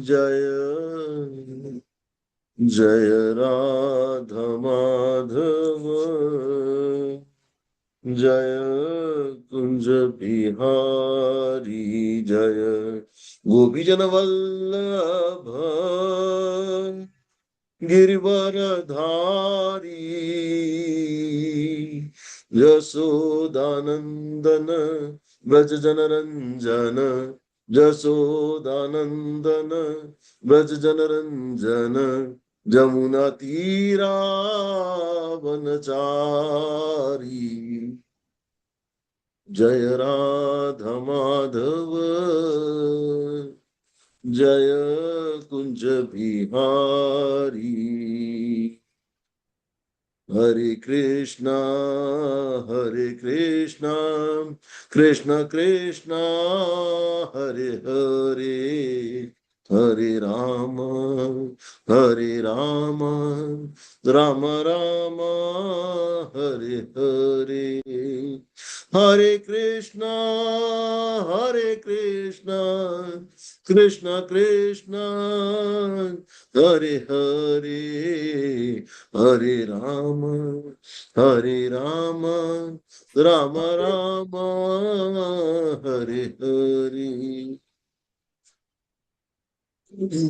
जय जय राधा माधव जय कुंज बिहारी जय गोपीजन वल्लभ गिरिवरधारी यशोदानंदन ब्रज जनरंजन यशोदानंदन ब्रज जनरंजन जमुना तीरा वनचारी जय राधा माधव जय कुंज बिहारी हरे कृष्णा कृष्ण कृष्णा हरे हरे हरे राम राम राम हरे हरे हरे कृष्णा कृष्ण कृष्ण हरे हरे हरे राम राम राम हरे हरे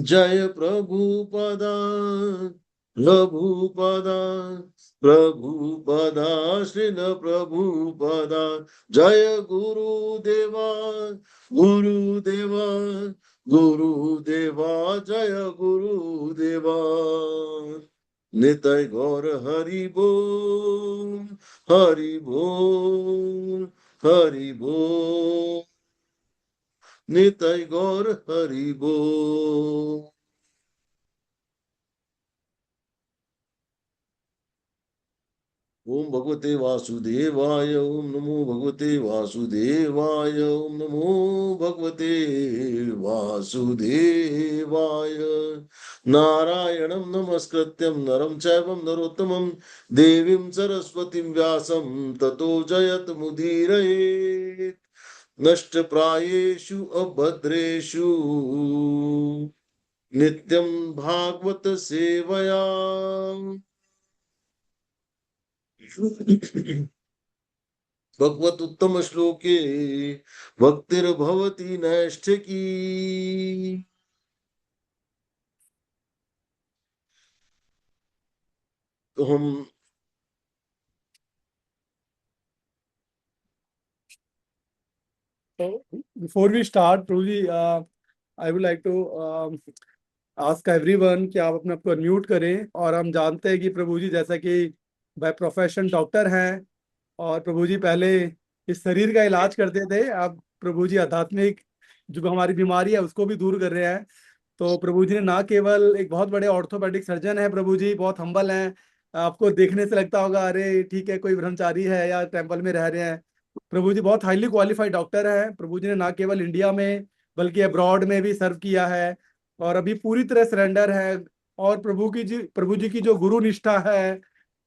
जय प्रभुपदा श्रील प्रभुपदा जय गुरुदेवा जय गुरुदेवा निताय गौर हरि बोल निताय गौर हरि बोल। ओम भगवते वासुदेवाय ओम नमो भगवते वासुदेवाय ओम नमो भगवते वासुदेवाय नारायणं नमस्कृत्यं नरं चैवं नरोत्तमं देवीं सरस्वतीं व्यासं ततो जयतमुदीरयेत् नष्टप्रायेषु अभद्रेषु नित्यं भागवत सेवया भगवत उत्तम श्लोके भक्तिर्भवति नैष्ठिकी। तो हम Before we start, Prabhuji, I would like to ask everyone कि आप अपने आप को अनम्यूट करें। और हम जानते हैं कि प्रभु जी जैसा कि बाय प्रोफेशन डॉक्टर हैं और प्रभु जी पहले इस शरीर का इलाज करते थे, अब प्रभु जी आध्यात्मिक जो हमारी बीमारी है उसको भी दूर कर रहे हैं। तो प्रभु जी ने ना केवल एक बहुत बड़े ऑर्थोपेडिक सर्जन है, प्रभु जी बहुत हम्बल हैं। आपको देखने से लगता होगा अरे ठीक है कोई ब्रह्मचारी है या टेम्पल में रह रहे हैं। प्रभु जी बहुत हाईली क्वालिफाइड डॉक्टर हैं। प्रभु जी ने ना केवल इंडिया में बल्कि अब्रॉड में भी सर्व किया है और अभी पूरी तरह सरेंडर है। और प्रभु जी की जो गुरु निष्ठा है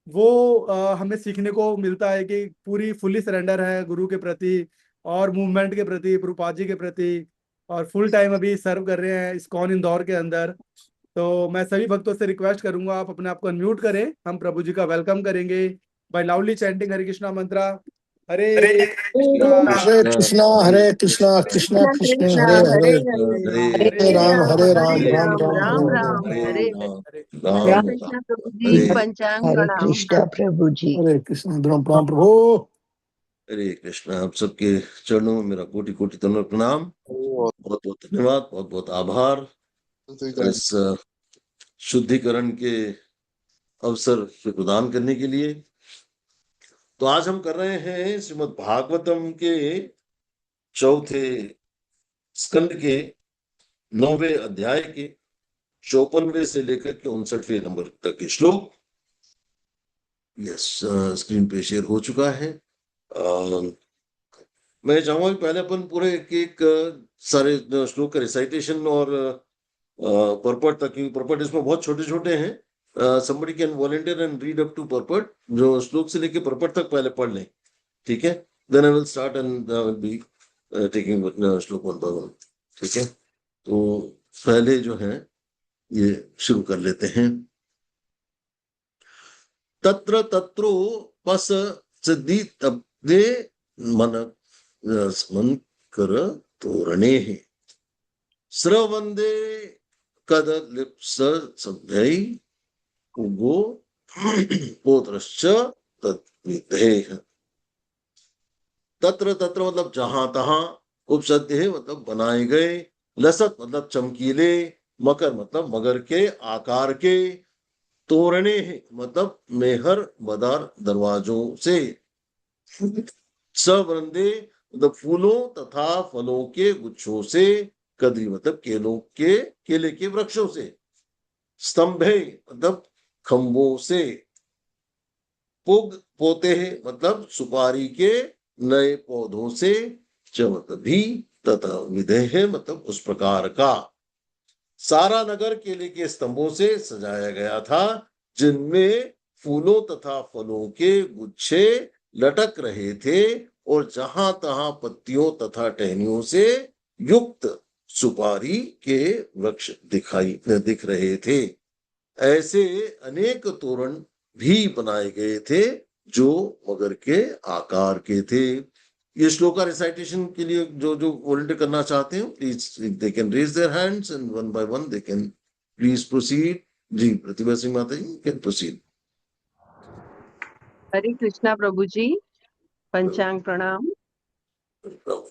वो हमें सीखने को मिलता है कि पूरी फुल्ली सरेंडर है गुरु के प्रति और मूवमेंट के प्रति, प्रभुपाद जी के प्रति। और फुल टाइम अभी सर्व कर रहे हैं इस्कॉन इंदौर के अंदर। तो मैं सभी भक्तों से रिक्वेस्ट करूंगा आप अपने आप को अनम्यूट करें। हम प्रभु जी का वेलकम करेंगे बाय लाउडली चैंटिंग हरे कृष्णा मंत्रा। हरे हरे कृष्णा कृष्णा कृष्ण हरे हरे हरे राम राम राम राम हरे हरे राम कृष्ण प्रभु जी पंचांग हरे प्रणाम। कृष्णा प्रभु जी। हरे कृष्ण प्रणाम प्रभु। हरे कृष्ण। आप सबके चरणों में मेरा कोटि कोटि तन प्रणाम। बहुत बहुत धन्यवाद, बहुत बहुत आभार इस शुद्धिकरण के अवसर से प्रदान करने के लिए। तो आज हम कर रहे हैं श्रीमद् भागवतम के चौथे स्कंद के 9वें अध्याय के 54वें से लेकर के 59वें नंबर तक के श्लोक। यस, स्क्रीन पे शेयर हो चुका है। मैं चाहूंगा कि पहले अपन पूरे एक सारे श्लोक का रिसाइटेशन और पर्पट तक, क्योंकि पर्पट इसमें बहुत छोटे छोटे हैं। somebody can volunteer and read up to पर्पट, जो श्लोक से लेके पर्पट तक पहले पढ़ लें, ठीक है? then I will start and will be taking श्लोक वन बाय वन, ठीक है? तो पहले जो है ये शुरू कर लेते हैं। तत्र तत्रो पस सिद्धि तब्दे मन स्मन कर तोरणे स्रवंदे कद लिप्स सभ्यै उगो पोत्रश्च तद्विधेह। तत्र तत्र मतलब जहां तहां, उपसद्य मतलब बनाए गए, लसत मतलब चमकीले, मकर मतलब मगर के आकार के, तोरणे मतलब मेहर बदार दरवाजों से, सवृंदे मतलब फूलों तथा फलों के गुच्छों से, कदरी मतलब केले के वृक्षों से, स्तंभे मतलब खंभों से, पुग पोते मतलब सुपारी के नए पौधों से, चमत भी तथा विदेह मतलब उस प्रकार का। सारा नगर केले के स्तंभों से सजाया गया था, जिनमें फूलों तथा फलों के गुच्छे लटक रहे थे और जहां तहां पत्तियों तथा टहनियों से युक्त सुपारी के वृक्ष दिख रहे थे। ऐसे अनेक तोरण भी बनाए गए थे जो मगर के आकार के थे। ये श्लोक का रिसाइटेशन के लिए जो जो वॉलंटियर करना चाहते हैं, please they can raise their hands and one by one they can please proceed. जी, प्रतिभा सिंह माता जी कैन प्रोसीड। हरे कृष्णा प्रभु जी। पंचांग प्रणाम।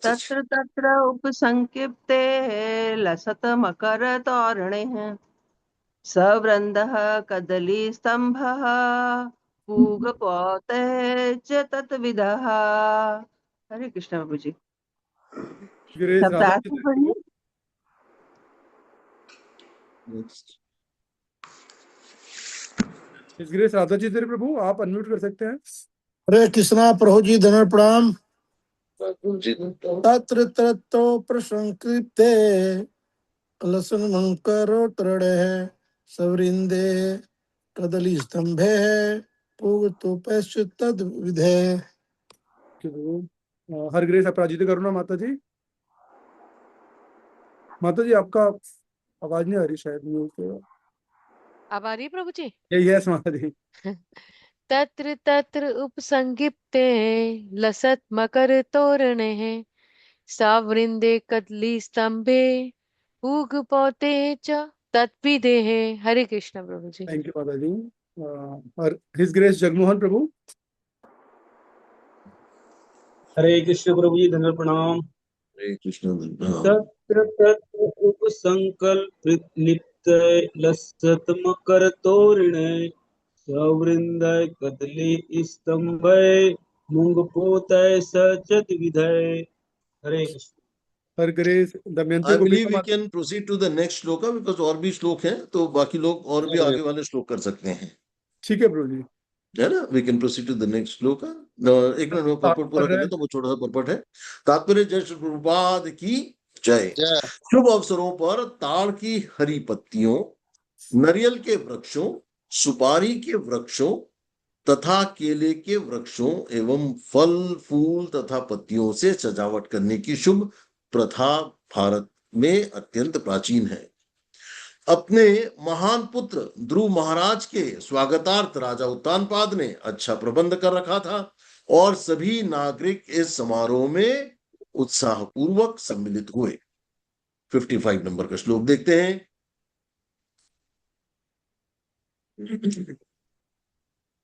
तत्र तत्र उपसंक्षिप्ते लसत मकर तोरणे सवृन्दः कदली स्तंभः पूगपोते च तत्विदः। हरे कृष्णा प्रभु जी। ग्रेस शब्द राधा आगे पढ़िए। ग्रेस राधा जी तेरे प्रभु, आप अनम्यूट कर सकते हैं। हरे कृष्णा प्रभु जी, धन्य प्रणाम। जी, तत्र तत्रो प्रसंकृते लसन मंकरो तृणे सवृंदे कदली स्तंभे पूगतोपैश्च तद विधे। हर ग्रेस अपराजित करुणा माता जी। माता जी आपका आवाज नहीं आ रही शायद म्यूट पे। अब आ रही है प्रभु जी? यस माता जी। तत्र तत्र उपसंगिप्ते लसत मकर तोरणे सावृंदे कदली स्तंभे पूग पोते च तत्विदे। हरे कृष्ण प्रभु जी। थैंक यू माता जी। और हिज ग्रेस जगमोहन प्रभु। हरे कृष्ण प्रभु जी, धन्य प्रणाम। हरे कृष्ण। तत्र तत्र उपसंकल्पित लसत मकर तोरणे सवृंदय कदली स्तंभय मूंग पोतय सचत विधय। Hare Krishna. Her grace Damayanti I believe Gopika वी माता। Can proceed to the next shloka because और भी श्लोक हैं, तो बाकी लोग और भी आगे वाले श्लोक कर सकते हैं, ठीक है प्रभु जी। है ना। We can proceed to the next shloka. एक मिनट में पढ़ पूरा कर ले, तो वो छोटा सा पढ़ है। तात्पर्य जय श्री प्रभुपाद की जय। शुभ अवसरों पर ताड़ की हरी पत्तियों, नारियल के वृक्षों, सुपारी के वृक्षों तथा केले के वृक्षों एवं फल फूल तथा पत्तियों से सजावट करने की शुभ प्रथा भारत में अत्यंत प्राचीन है। अपने महान पुत्र ध्रुव महाराज के स्वागतार्थ राजा उत्तानपाद ने अच्छा प्रबंध कर रखा था और सभी नागरिक इस समारोह में उत्साहपूर्वक सम्मिलित हुए। 55 नंबर का श्लोक देखते हैं।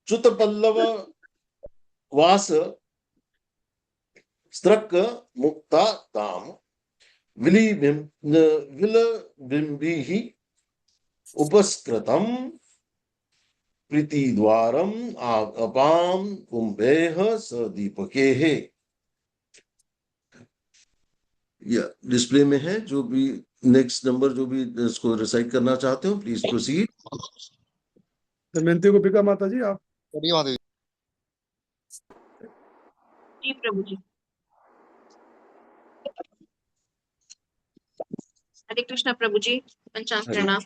च्युत पल्लव वास स्त्रक मुक्ता ताम विलबिंबिः उपस्कृतम प्रीतिद्वारम अपाम कुंभेह सदीपकेः। या डिस्प्ले में है, जो भी नेक्स्ट नंबर जो भी इसको रिसाइट करना चाहते हो प्लीज प्रोसीड। दमयंती गोपिका माता जी आप। जी प्रभु जी। हरे कृष्ण प्रभु जी। पंचांग प्रणाम।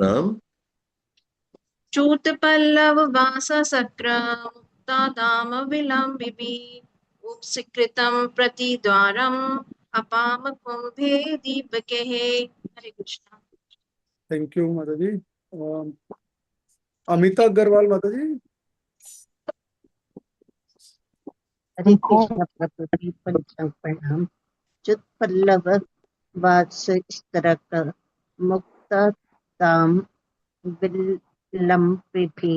राम चूत पल्लव वास सक्र मुक्ता दाम विलंबिबि उपसकृतं प्रतिद्वारम् अपाम कुंभे दीपके। हरे कृष्ण। थैंक यू माता जी। अमिता अग्रवाल माता जी। हरे कृष्ण प्रकृति पंचम प्रणाम। च्युत पल्लव वात्स स्तरक मुक्त ताम विलंबिभि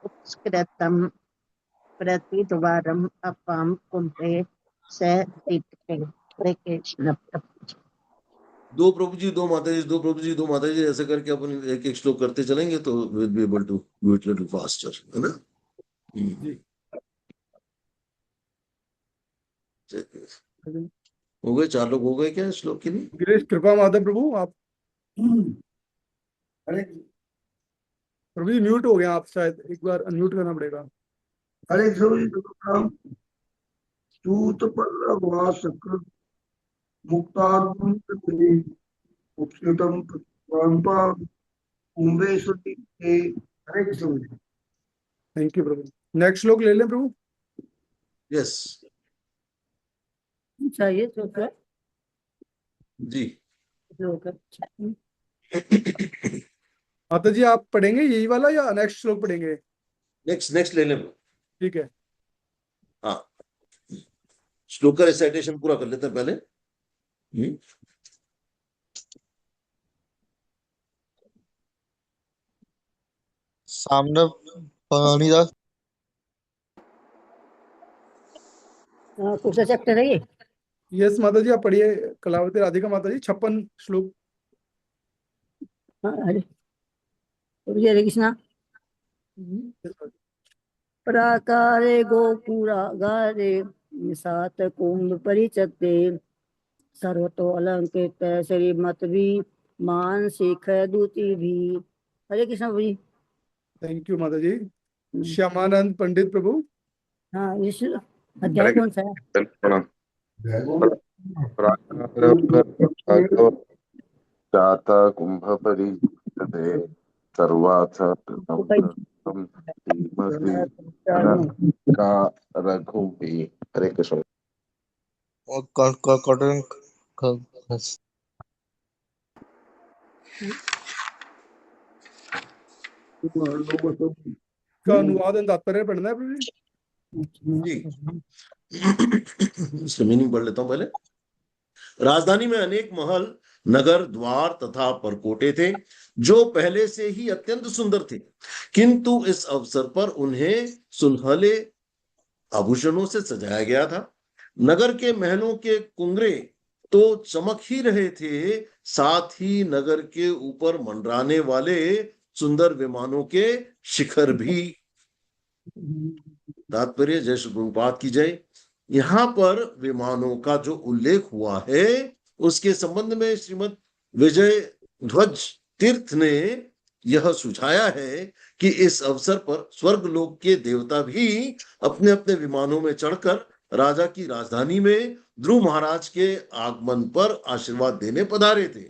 उत्स्कृतम प्रतिद्वारम अपाम कुंभे स दीप्ते। हरे कृष्ण प्रभु जी। दो प्रभु जी, दो माता जी, दो प्रभु जी, दो माता जी, ऐसे करके अपन एक एक श्लोक करते चलेंगे तो will be able to do it little faster, है ना? जी। हो गए, 4 लोग हो गए क्या इस श्लोक के लिए? गिरीश कृपा माधव प्रभु आप। अरे प्रभु जी म्यूट हो गया आप, शायद एक बार अनम्यूट करना पड़ेगा। हरे कृष्ण सूत पल्लव वासक मुक्तात्म उपस्कृतम परंपा कुंभे सती के। हरे कृष्ण। थैंक यू प्रभु। नेक्स्ट श्लोक ले लें प्रभु। यस चाहिए तो क्या जी। श्लोक है? माता जी आप पढ़ेंगे यही वाला या नेक्स्ट श्लोक पढ़ेंगे? नेक्स्ट नेक्स्ट ले लें। ठीक है। हाँ, श्लोक का रिसाइटेशन पूरा कर लेते हैं पहले। सामने पाणिदास कौन सा चैप्टर है ये? यस माता जी आप पढ़िए। कलावती राधिका माता जी 56 श्लोक। हरे हरे कृष्णा। प्राकारे गोपुरागारे निशात कुंभ परिचते सर्वतो अलंकृत श्रीमद्भि मानसिक दूती भी। हरे कृष्ण प्रभु जी। थैंक यू माता जी। श्यामानंद पंडित प्रभु। हाँ इस अध्याय कौन सा है? जाता कुंभ परिषदे सर्वाथ का रघुबी। हरे कृष्ण। का अनुवाद एंड तात्पर्य पढ़ना है प्रभु जी। इसका मीनिंग पढ़ लेता हूं पहले। राजधानी में अनेक महल, नगर द्वार तथा परकोटे थे जो पहले से ही अत्यंत सुंदर थे, किंतु इस अवसर पर उन्हें सुनहले आभूषणों से सजाया गया था। नगर के महलों के कुंगरे तो चमक ही रहे थे, साथ ही नगर के ऊपर मंडराने वाले सुंदर विमानों के शिखर भी। तात्पर्य जय श्री प्रभुपाद की जय। यहाँ पर विमानों का जो उल्लेख हुआ है उसके संबंध में श्रीमद विजय ध्वज तीर्थ ने यह सुझाया है कि इस अवसर पर स्वर्ग लोक के देवता भी अपने अपने विमानों में चढ़कर राजा की राजधानी में ध्रुव महाराज के आगमन पर आशीर्वाद देने पधारे थे।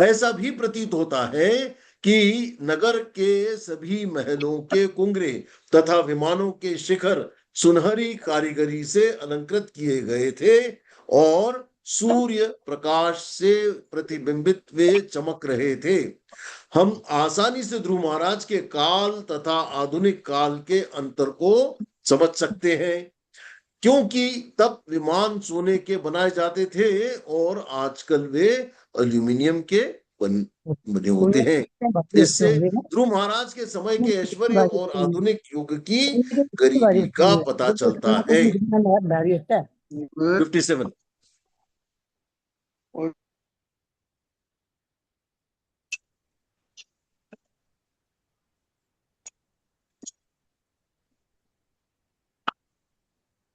ऐसा भी प्रतीत होता है कि नगर के सभी महलों के कुंगरे तथा विमानों के शिखर सुनहरी कारीगरी से अलंकृत किए गए थे और सूर्य प्रकाश से प्रतिबिंबित वे चमक रहे थे। हम आसानी से ध्रुव महाराज के काल तथा आधुनिक काल के अंतर को समझ सकते हैं, क्योंकि तब विमान सोने के बनाए जाते थे और आजकल वे एल्यूमिनियम के बने होते हैं। इससे ध्रुव महाराज के समय के ऐश्वर्य और आधुनिक युग की गरीबी का पता चलता है। 57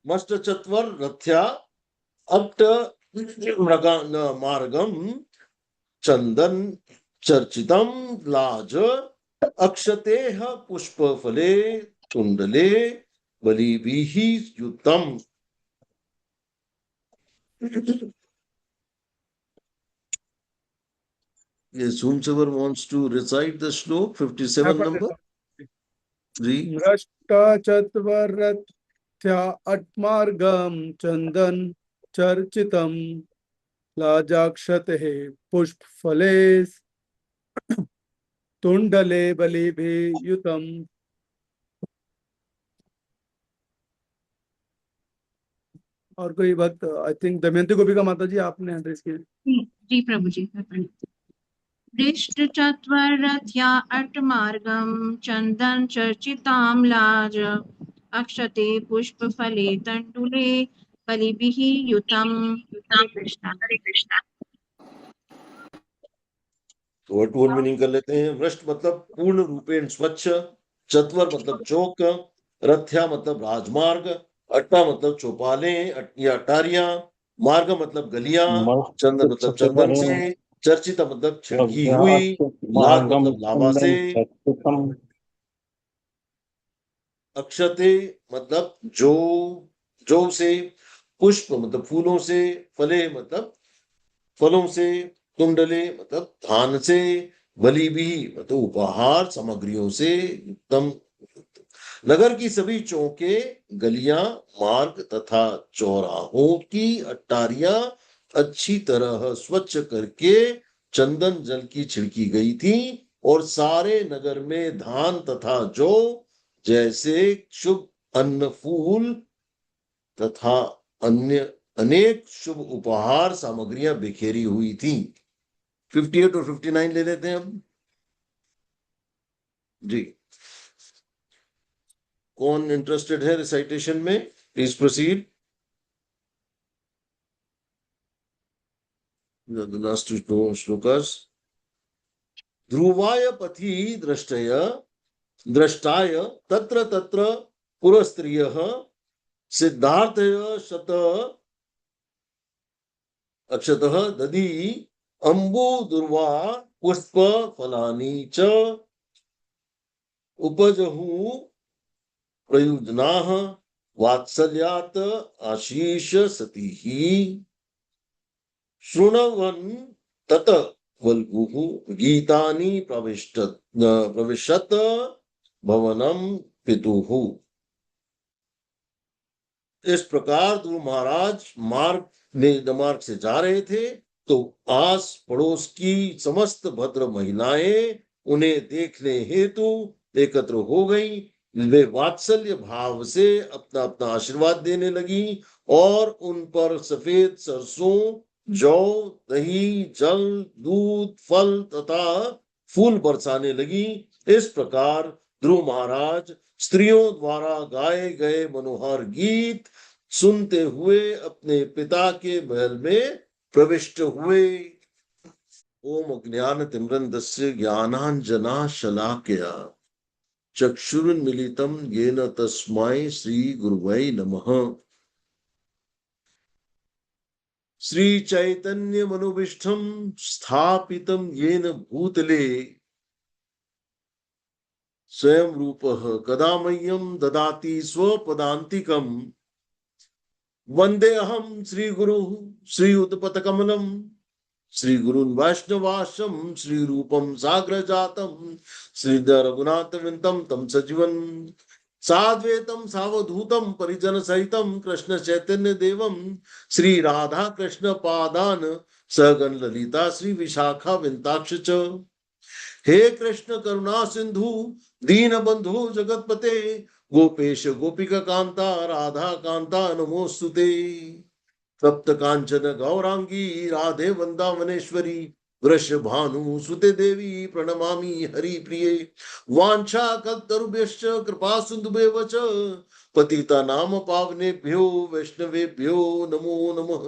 मस्ट चत्वर रथ्या अट्ट मार्गम चंदन चर्चितम लाज अक्षतेह पुष्पफले कुंडले बलिभिः युक्तम। Yes, whomsoever wants to recite the slok, 57 number. Read. चत्वरथ्या अट्मार्गम चंदन चर्चितम लाजाक्षते पुष्पफले तुंडले बलिभिः युतम्। और कोई भक्त, आई थिंक दमयंती गोपिका माता जी, आपने एड्रेस किया। जी प्रभु जी, दृष्टचत्वरथ्या अट्टमार्गं चन्दन चर्चिताम्लाज अक्षते पुष्पफले तण्डुले बलिभिः युतम्। Hare Krishna. Word to word meaning कर लेते हैं। वृष्ट मतलब पूर्ण रूपेण स्वच्छ, चत्वर मतलब चौक, रथ्या मतलब राजमार्ग, अट्टा मतलब चौपाले या अटारियां, मार्ग मतलब गलियां, चंदन मतलब चंदन से, चर्चिता मतलब छिड़की हुई, लाज मतलब लावा से, अक्षते मतलब जो से, पुष्प मतलब फूलों से, फले मतलब फलों से, कुंडले मतलब धान से, बलि भी मतलब उपहार सामग्रियों से उत्तम। नगर की सभी चौके, गलियां, मार्ग तथा चौराहों की अट्टारियां अच्छी तरह स्वच्छ करके चंदन जल की छिड़की गई थी और सारे नगर में धान तथा जौ जैसे शुभ अन्न, फूल तथा अन्य अनेक शुभ उपहार सामग्रियां बिखेरी हुई थी। 58 और 59 ले लेते हैं अब जी। कौन इंटरेस्टेड है रिसाइटेशन में? Please proceed. the last two श्लोकास। ध्रुवाय पथि द्रष्टाय तत्र तत्र पुरस्त्रियः सिद्धार्थय शत अक्षतः दधी अंबु दुर्वा पुष्प फलानि च उपजहु प्रयुजनाः वात्सल्यात् आशीष सतीः शृण्वन् तत वल्गुः गीतानि प्रविशत भवनम पितुः। इस प्रकार ध्रुव महाराज मार्ग से जा रहे थे तो आस पड़ोस की समस्त भद्र महिलाएं उन्हें देखने हेतु एकत्र हो गई। वे वात्सल्य भाव से अपना अपना आशीर्वाद देने लगी और उन पर सफेद सरसों, जौ, दही, जल, दूध, फल तथा फूल बरसाने लगी। इस प्रकार ध्रुव महाराज स्त्रियों द्वारा गाए गए मनोहर गीत सुनते हुए अपने पिता के महल में प्रविष्ट हुए। ओम अज्ञानतिमिरन्धस्य ज्ञानाञ्जनशलाकया चक्षुरुन्मीलितं येन तस्मै श्रीगुरुवै नमः। श्रीचैतन्यमनोभीष्टं स्थापितं येन भूतले स्वयं रूपः कदा मह्यं ददाति स्वपदान्तिकम्। वन्देऽहं श्रीगुरुः श्रीयुतपथकमलं श्रीगुरून् वैष्णवाश्रम श्रीरूपं साग्रजातं श्रीधरघुनाथविन्तं तं सजीवन् साद्वैतं सावधूतं परिजनसहितं कृष्ण चैतन्य देवं श्री राधा कृष्ण पादान् सहगण ललिता श्री विशाखा विन्ताक्ष च। हे कृष्ण करुणा सिंधु दीन बंधु जगतपते गोपेश गोपिका कांता राधा कांता नमोस्तुते। तप्त कांचन गौरांगी राधे वृंदावनेश्वरी वृषभानु सुते देवी प्रणमामि हरि प्रिये। वांछा कल्पतरुभ्यश्च कृपा सिन्धुभ्येव च पतिता नाम पावनेभ्यो वैष्णवेभ्यो नमो नमः।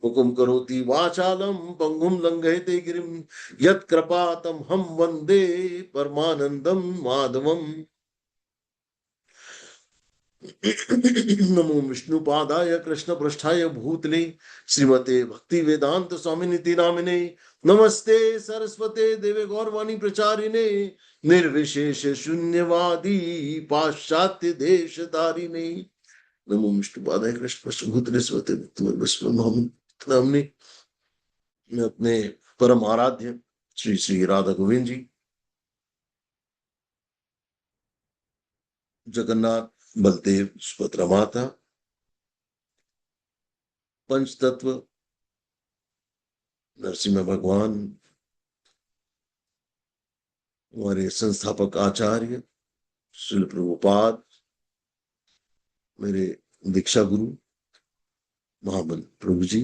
हुकुम करोति वाचालम पंगुम लंघयते गिरिम यत्कृपातम हम वंदे परमानंदम माधवम। नमो विष्णुपादाय कृष्ण पृष्ठाय भूतले श्रीमते भक्ति वेदांत स्वामिनिति नामिने नमस्ते सरस्वते देवे गौरवाणी प्रचारिणे निर्विशेष शून्यवादी पाश्चात्य देश धारिणे। नमो विष्णुपादाय कृष्ण पृष्ठभूतले श्रीमते भक्ति नामिने। मैं अपने परम आराध्य श्री श्री राधा गोविंद जी, जगन्नाथ बलदेव सुभद्रा माता, पंच तत्व, नरसिंह भगवान, हमारे संस्थापक आचार्य श्रील प्रभुपाद, मेरे दीक्षा गुरु महामंत प्रभु जी,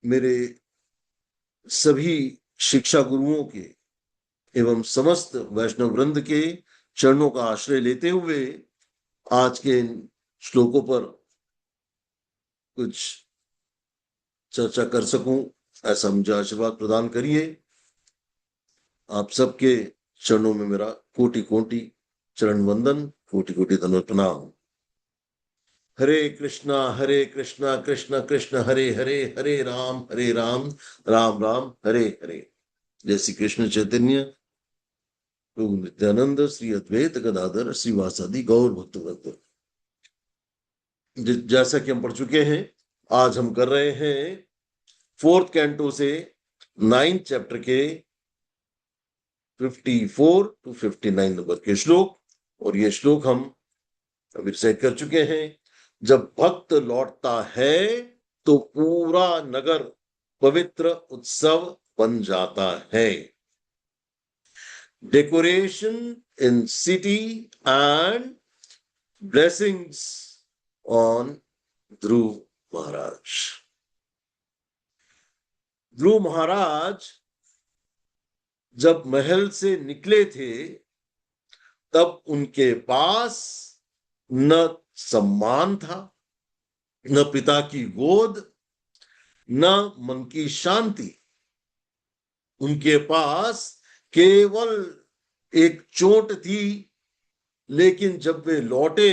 मेरे सभी शिक्षा गुरुओं के एवं समस्त वैष्णव वृंद के चरणों का आश्रय लेते हुए आज के इन श्लोकों पर कुछ चर्चा कर सकूं, ऐसा मुझे आशीर्वाद प्रदान करिए। आप सबके चरणों में मेरा कोटि कोटि चरण वंदन, कोटि कोटि धन्यवाद प्रणाम। हरे कृष्णा कृष्ण कृष्ण हरे हरे, हरे राम राम राम हरे हरे। जय श्री कृष्ण चैतन्य प्रभु नित्यानंद, श्री अद्वैत गदाधर श्रीवासादि गौर भक्तवृंद। जैसा कि हम पढ़ चुके हैं, आज हम कर रहे हैं 4th कैंटो से 9th चैप्टर के 54 to 59 नंबर के श्लोक, और ये श्लोक हम अभी रिसाइट कर चुके हैं। जब भक्त लौटता है तो पूरा नगर पवित्र उत्सव बन जाता है। Decoration in city and blessings on Dhruv Maharaj. Dhruv Maharaj जब महल से निकले थे तब उनके पास न सम्मान था, न पिता की गोद, न मन की शांति। उनके पास केवल एक चोट थी, लेकिन जब वे लौटे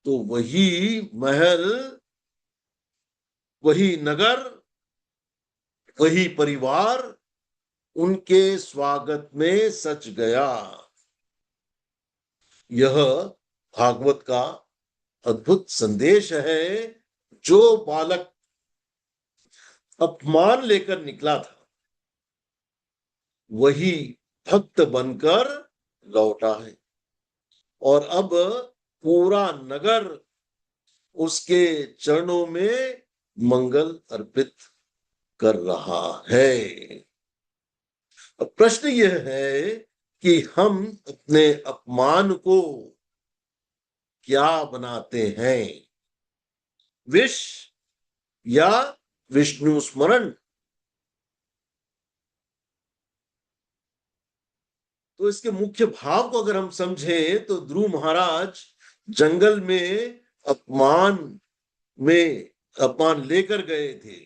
तो वही महल, वही नगर, वही परिवार उनके स्वागत में सच गया। यह भागवत का अद्भुत संदेश है। जो बालक अपमान लेकर निकला था वही भक्त बनकर लौटा है, और अब पूरा नगर उसके चरणों में मंगल अर्पित कर रहा है। अब प्रश्न यह है कि हम अपने अपमान को क्या बनाते हैं, विष या विष्णु स्मरण? तो इसके मुख्य भाव को अगर हम समझें तो ध्रुव महाराज जंगल में अपमान लेकर गए थे,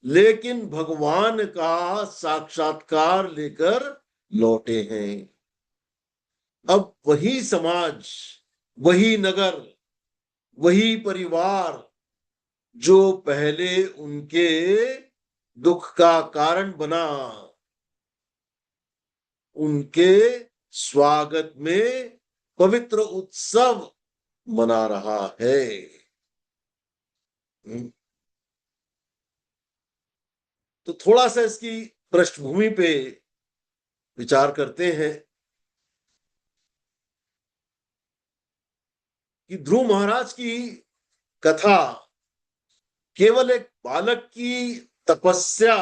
लेकिन भगवान का साक्षात्कार लेकर लौटे हैं। अब वही समाज, वही नगर, वही परिवार जो पहले उनके दुख का कारण बना, उनके स्वागत में पवित्र उत्सव मना रहा है। तो थोड़ा सा इसकी पृष्ठभूमि पे विचार करते हैं कि ध्रुव महाराज की कथा केवल एक बालक की तपस्या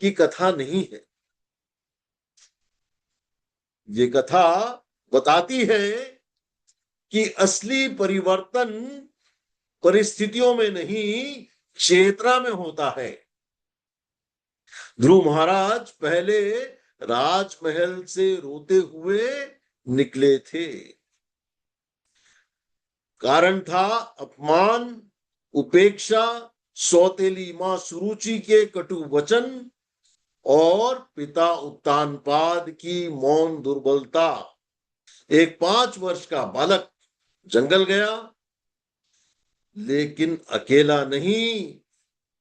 की कथा नहीं है। ये कथा बताती है कि असली परिवर्तन परिस्थितियों में नहीं, चेतना में होता है। ध्रुव महाराज पहले राजमहल से रोते हुए निकले थे। कारण था अपमान, उपेक्षा, सौतेली मां सुरुचि के कटु वचन और पिता उत्तानपाद की मौन दुर्बलता। एक 5 वर्ष का बालक जंगल गया, लेकिन अकेला नहीं,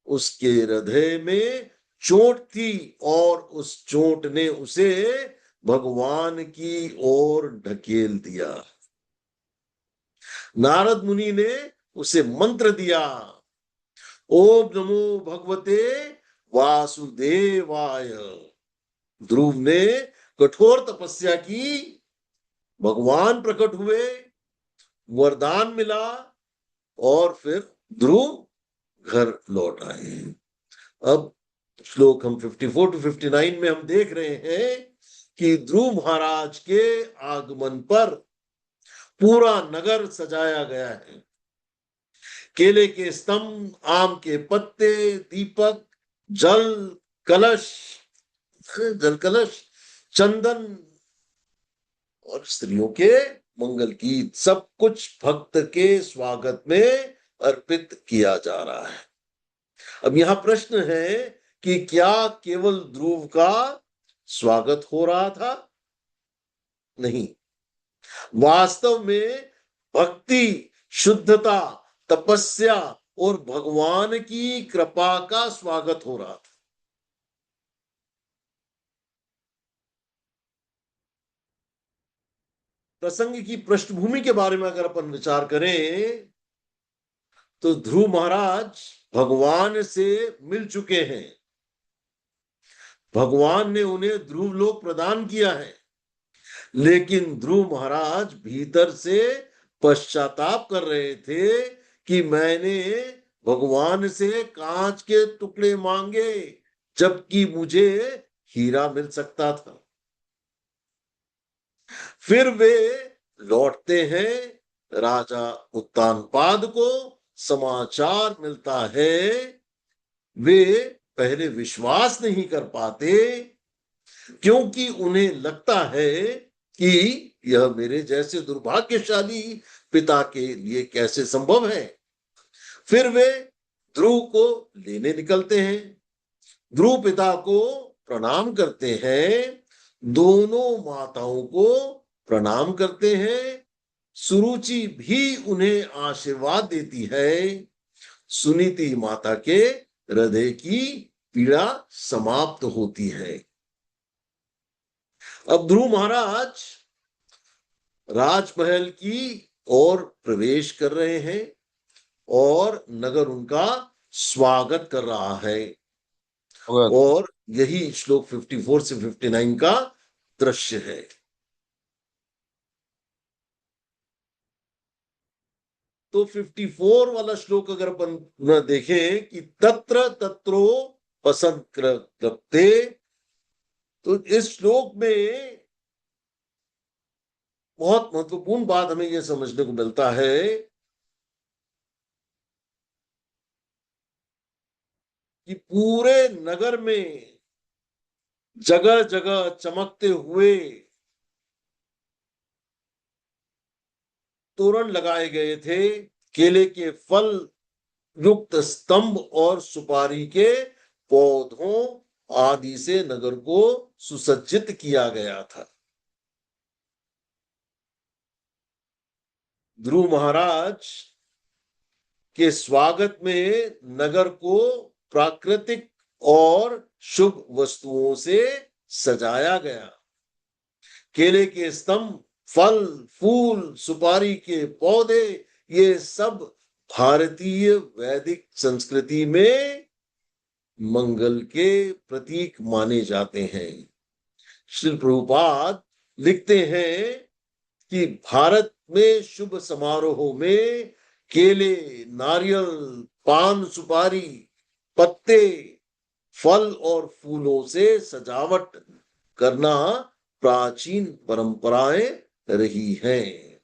उसके हृदय में चोट थी और उस चोट ने उसे भगवान की ओर ढकेल दिया। नारद मुनि ने उसे मंत्र दिया, ओम नमो भगवते वासुदेवाय। ध्रुव ने कठोर तपस्या की, भगवान प्रकट हुए, वरदान मिला, और फिर ध्रुव घर लौट आए। अब श्लोक हम 54 to 59 में हम देख रहे हैं कि ध्रुव महाराज के आगमन पर पूरा नगर सजाया गया है। केले के स्तंभ, आम के पत्ते, दीपक, जल कलश, चंदन और स्त्रियों के मंगल गीत, सब कुछ भक्त के स्वागत में अर्पित किया जा रहा है। अब यहां प्रश्न है कि क्या केवल ध्रुव का स्वागत हो रहा था? नहीं, वास्तव में भक्ति, शुद्धता, तपस्या और भगवान की कृपा का स्वागत हो रहा था। प्रसंग की पृष्ठभूमि के बारे में अगर अपन विचार करें तो ध्रुव महाराज भगवान से मिल चुके हैं। भगवान ने उन्हें ध्रुव लोक प्रदान किया है, लेकिन ध्रुव महाराज भीतर से पश्चाताप कर रहे थे कि मैंने भगवान से कांच के टुकड़े मांगे जबकि मुझे हीरा मिल सकता था। फिर वे लौटते हैं, राजा उत्तानपाद को समाचार मिलता है। वे पहले विश्वास नहीं कर पाते क्योंकि उन्हें लगता है कि यह मेरे जैसे दुर्भाग्यशाली पिता के लिए कैसे संभव है। फिर वे ध्रुव को लेने निकलते हैं, ध्रुव पिता को प्रणाम करते हैं, दोनों माताओं को प्रणाम करते हैं। सुरुचि भी उन्हें आशीर्वाद देती है। सुनीति माता के हृदय की पीड़ा समाप्त होती है। अब ध्रुव महाराज राजमहल की ओर प्रवेश कर रहे हैं और नगर उनका स्वागत कर रहा है। और यही श्लोक 54 से 59 का दृश्य है। तो 54 वाला श्लोक अगर अपन न देखें कि तत्र तत्रो पसंद करते, तो इस श्लोक में बहुत महत्वपूर्ण बात हमें यह समझने को मिलता है कि पूरे नगर में जगह जगह चमकते हुए तोरण लगाए गए थे। केले के फल युक्त स्तंभ और सुपारी के पौधों आदि से नगर को सुसज्जित किया गया था। ध्रुव महाराज के स्वागत में नगर को प्राकृतिक और शुभ वस्तुओं से सजाया गया। केले के स्तंभ, फल, फूल, सुपारी के पौधे, ये सब भारतीय वैदिक संस्कृति में मंगल के प्रतीक माने जाते हैं। श्री प्रभुपाद लिखते हैं कि भारत में शुभ समारोहों में केले, नारियल, पान, सुपारी, पत्ते, फल और फूलों से सजावट करना प्राचीन परंपराएं रही हैं।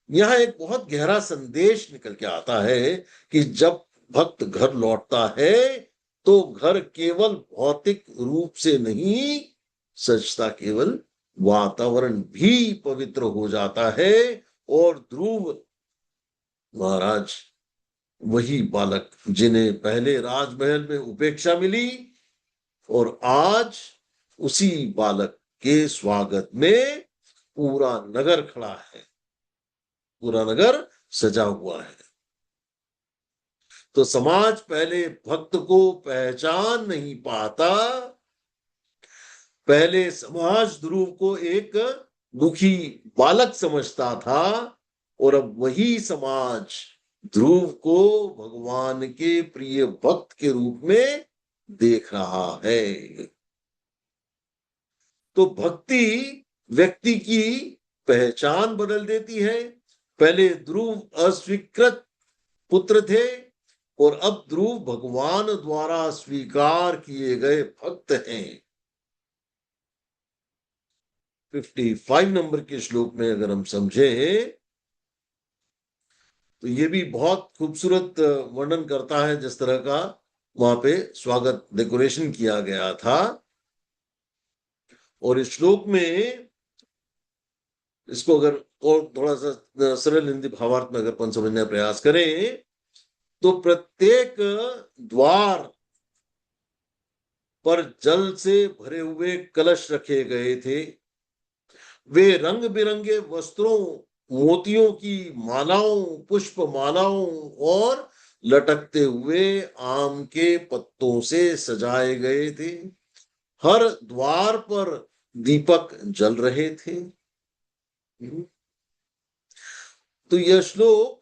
यहां एक बहुत गहरा संदेश निकल के आता है कि जब भक्त घर लौटता है तो घर केवल भौतिक रूप से नहीं सजता, केवल वातावरण भी पवित्र हो जाता है। और ध्रुव महाराज वही बालक जिन्हें पहले राजमहल में उपेक्षा मिली और आज उसी बालक के स्वागत में पूरा नगर खड़ा है, पूरा नगर सजा हुआ है। तो समाज पहले भक्त को पहचान नहीं पाता। पहले समाज ध्रुव को एक दुखी बालक समझता था और अब वही समाज ध्रुव को भगवान के प्रिय भक्त के रूप में देख रहा है। तो भक्ति व्यक्ति की पहचान बदल देती है। पहले ध्रुव अस्वीकृत पुत्र थे और अब ध्रुव भगवान द्वारा स्वीकार किए गए भक्त हैं। 55 नंबर के श्लोक में अगर हम समझें तो ये भी बहुत खूबसूरत वर्णन करता है, जिस तरह का वहां पे स्वागत डेकोरेशन किया गया था। और इस श्लोक में इसको अगर और थोड़ा सा सरल हिंदी भावार्थ में अगर अपन समझने का प्रयास करें तो प्रत्येक द्वार पर जल से भरे हुए कलश रखे गए थे। वे रंग बिरंगे वस्त्रों, मोतियों की मालाओं, पुष्प मालाओं और लटकते हुए आम के पत्तों से सजाए गए थे। हर द्वार पर दीपक जल रहे थे। तो यह श्लोक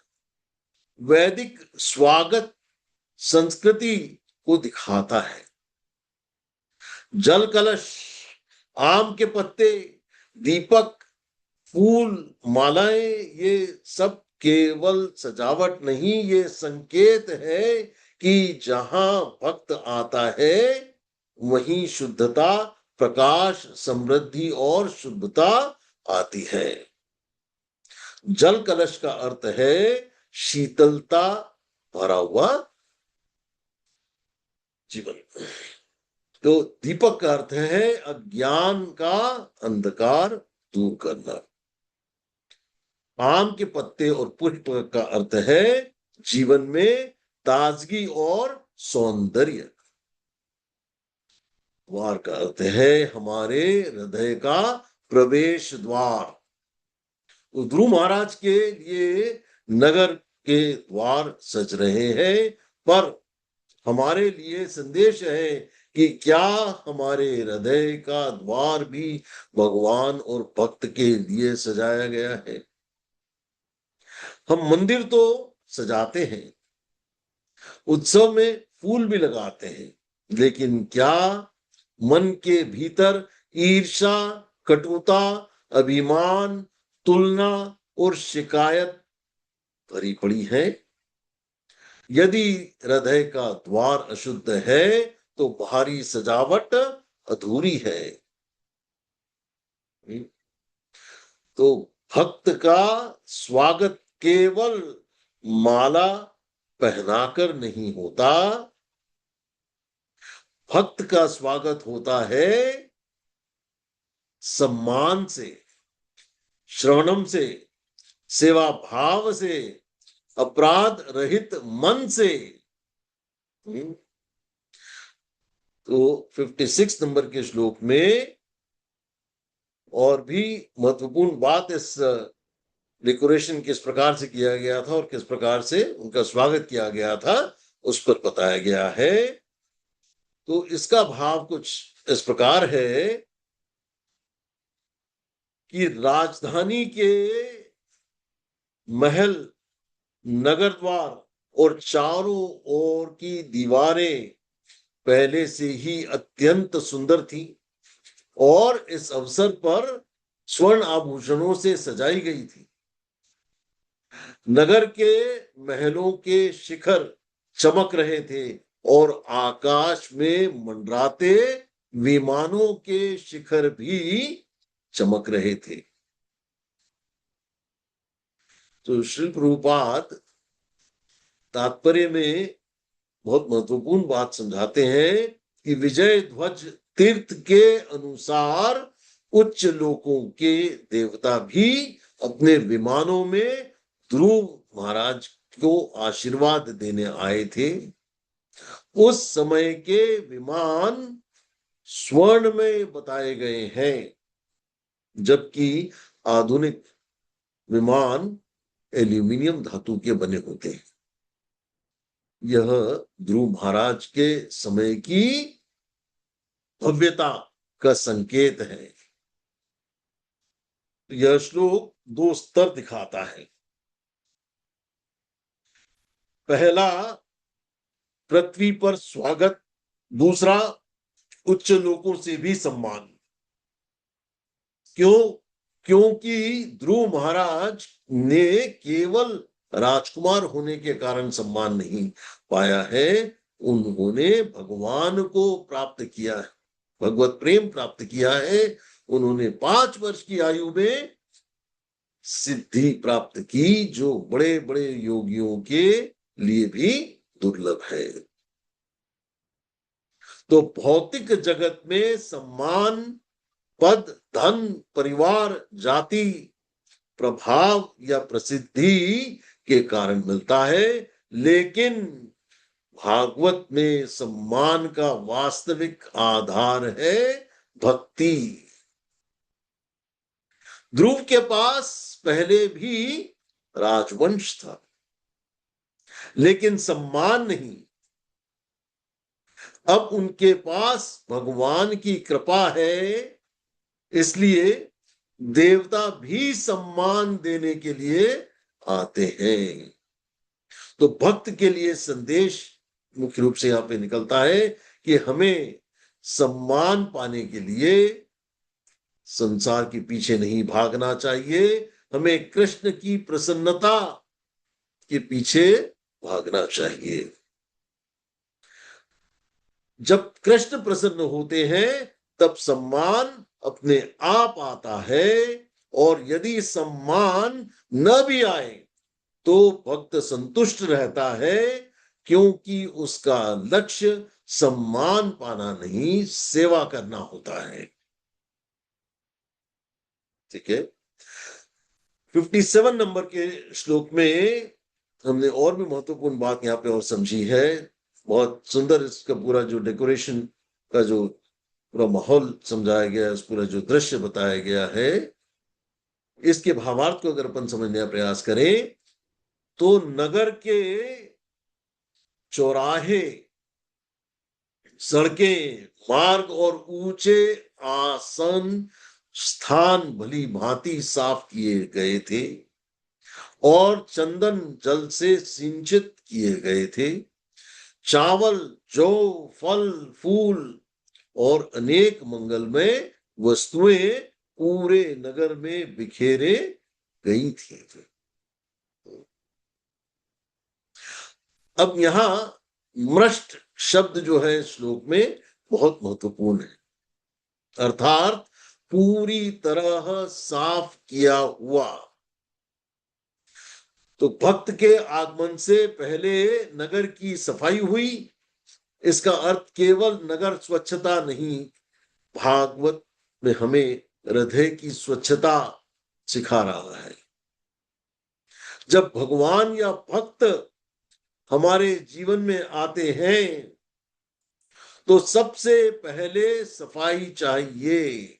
वैदिक स्वागत संस्कृति को दिखाता है। जल कलश, आम के पत्ते, दीपक, फूल, मालाएं, ये सब केवल सजावट नहीं, ये संकेत है कि जहां भक्त आता है वहीं शुद्धता, प्रकाश, समृद्धि और शुद्धता आती है। जल कलश का अर्थ है शीतलता भरा हुआ जीवन। तो दीपक का अर्थ है अज्ञान का अंधकार दूर करना। आम के पत्ते और पुष्प का अर्थ है जीवन में ताजगी और सौंदर्य। द्वार का अर्थ है हमारे हृदय का प्रवेश द्वार। ध्रुव महाराज के लिए नगर के द्वार सज रहे हैं, पर हमारे लिए संदेश है कि क्या हमारे हृदय का द्वार भी भगवान और भक्त के लिए सजाया गया है। हम मंदिर तो सजाते हैं, उत्सव में फूल भी लगाते हैं, लेकिन क्या मन के भीतर ईर्ष्या, कटुता, अभिमान, तुलना और शिकायत भरी पड़ी है? यदि हृदय का द्वार अशुद्ध है तो बाहरी सजावट अधूरी है। तो भक्त का स्वागत केवल माला पहनाकर नहीं होता, भक्त का स्वागत होता है सम्मान से, श्रवणम से, सेवा भाव से, अपराध रहित मन से। तो 56 नंबर के श्लोक में और भी महत्वपूर्ण बात इस डेकोरेशन किस प्रकार से किया गया था और किस प्रकार से उनका स्वागत किया गया था उस पर बताया गया है। तो इसका भाव कुछ इस प्रकार है कि राजधानी के महल, नगर द्वार और चारों ओर की दीवारें पहले से ही अत्यंत सुंदर थी और इस अवसर पर स्वर्ण आभूषणों से सजाई गई थी। नगर के महलों के शिखर चमक रहे थे और आकाश में मंडराते विमानों के शिखर भी चमक रहे थे। तो श्री प्रभुपाद तात्पर्य में बहुत महत्वपूर्ण बात समझाते हैं कि विजय ध्वज तीर्थ के अनुसार उच्च लोकों के देवता भी अपने विमानों में ध्रुव महाराज को आशीर्वाद देने आए थे। उस समय के विमान स्वर्ण में बताए गए हैं, जबकि आधुनिक विमान एल्यूमिनियम धातु के बने होते हैं। यह ध्रुव महाराज के समय की भव्यता का संकेत है। यह श्लोक दो स्तर दिखाता है। पहला पृथ्वी पर स्वागत, दूसरा उच्च लोकों से भी सम्मान। क्योंकि ध्रुव महाराज ने केवल राजकुमार होने के कारण सम्मान नहीं पाया है, उन्होंने भगवान को प्राप्त किया है, भगवत प्रेम प्राप्त किया है। उन्होंने 5 वर्ष की आयु में सिद्धि प्राप्त की, जो बड़े बड़े योगियों के लिए भी दुर्लभ है। तो भौतिक जगत में सम्मान, पद, धन, परिवार, जाति, प्रभाव या प्रसिद्धि के कारण मिलता है, लेकिन भागवत में सम्मान का वास्तविक आधार है भक्ति। ध्रुव के पास पहले भी राजवंश था, लेकिन सम्मान नहीं। अब उनके पास भगवान की कृपा है, इसलिए देवता भी सम्मान देने के लिए आते हैं। तो भक्त के लिए संदेश मुख्य रूप से यहां पे निकलता है कि हमें सम्मान पाने के लिए संसार के पीछे नहीं भागना चाहिए, हमें कृष्ण की प्रसन्नता के पीछे भागना चाहिए। जब कृष्ण प्रसन्न होते हैं तब सम्मान अपने आप आता है, और यदि सम्मान न भी आए तो भक्त संतुष्ट रहता है, क्योंकि उसका लक्ष्य सम्मान पाना नहीं, सेवा करना होता है। ठीक है। 57 नंबर के श्लोक में हमने और भी महत्वपूर्ण बात यहां पे और समझी है। बहुत सुंदर इसका पूरा जो डेकोरेशन का जो पूरा माहौल समझाया गया है, उस पूरा जो दृश्य बताया गया है, इसके भावार्थ को अगर अपन समझने का प्रयास करें तो नगर के चौराहे, सड़कें, मार्ग और ऊंचे आसन स्थान भली भांति साफ किए गए थे और चंदन जल से सिंचित किए गए थे। चावल, जौ, फल, फूल और अनेक मंगलमय वस्तुएं पूरे नगर में बिखेरे गई थी। अब यहां मृष्ट शब्द जो है श्लोक में बहुत महत्वपूर्ण है, अर्थात पूरी तरह साफ किया हुआ। तो भक्त के आगमन से पहले नगर की सफाई हुई। इसका अर्थ केवल नगर स्वच्छता नहीं, भागवत में हमें हृदय की स्वच्छता सिखा रहा है। जब भगवान या भक्त हमारे जीवन में आते हैं तो सबसे पहले सफाई चाहिए।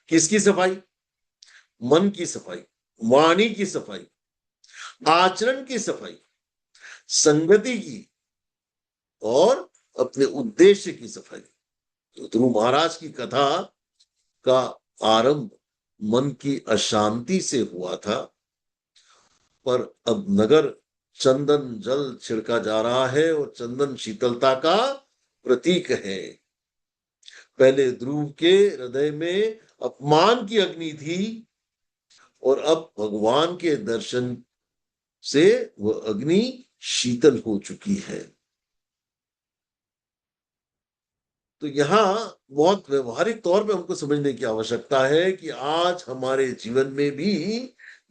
किसकी सफाई? मन की सफाई, वाणी की सफाई, आचरण की सफाई, संगति की और अपने उद्देश्य की सफाई। तो ध्रुव महाराज की कथा का आरंभ मन की अशांति से हुआ था, पर अब नगर चंदन जल छिड़का जा रहा है और चंदन शीतलता का प्रतीक है। पहले ध्रुव के हृदय में अपमान की अग्नि थी और अब भगवान के दर्शन से वह अग्नि शीतल हो चुकी है। तो यहां बहुत व्यवहारिक तौर पे हमको समझने की आवश्यकता है कि आज हमारे जीवन में भी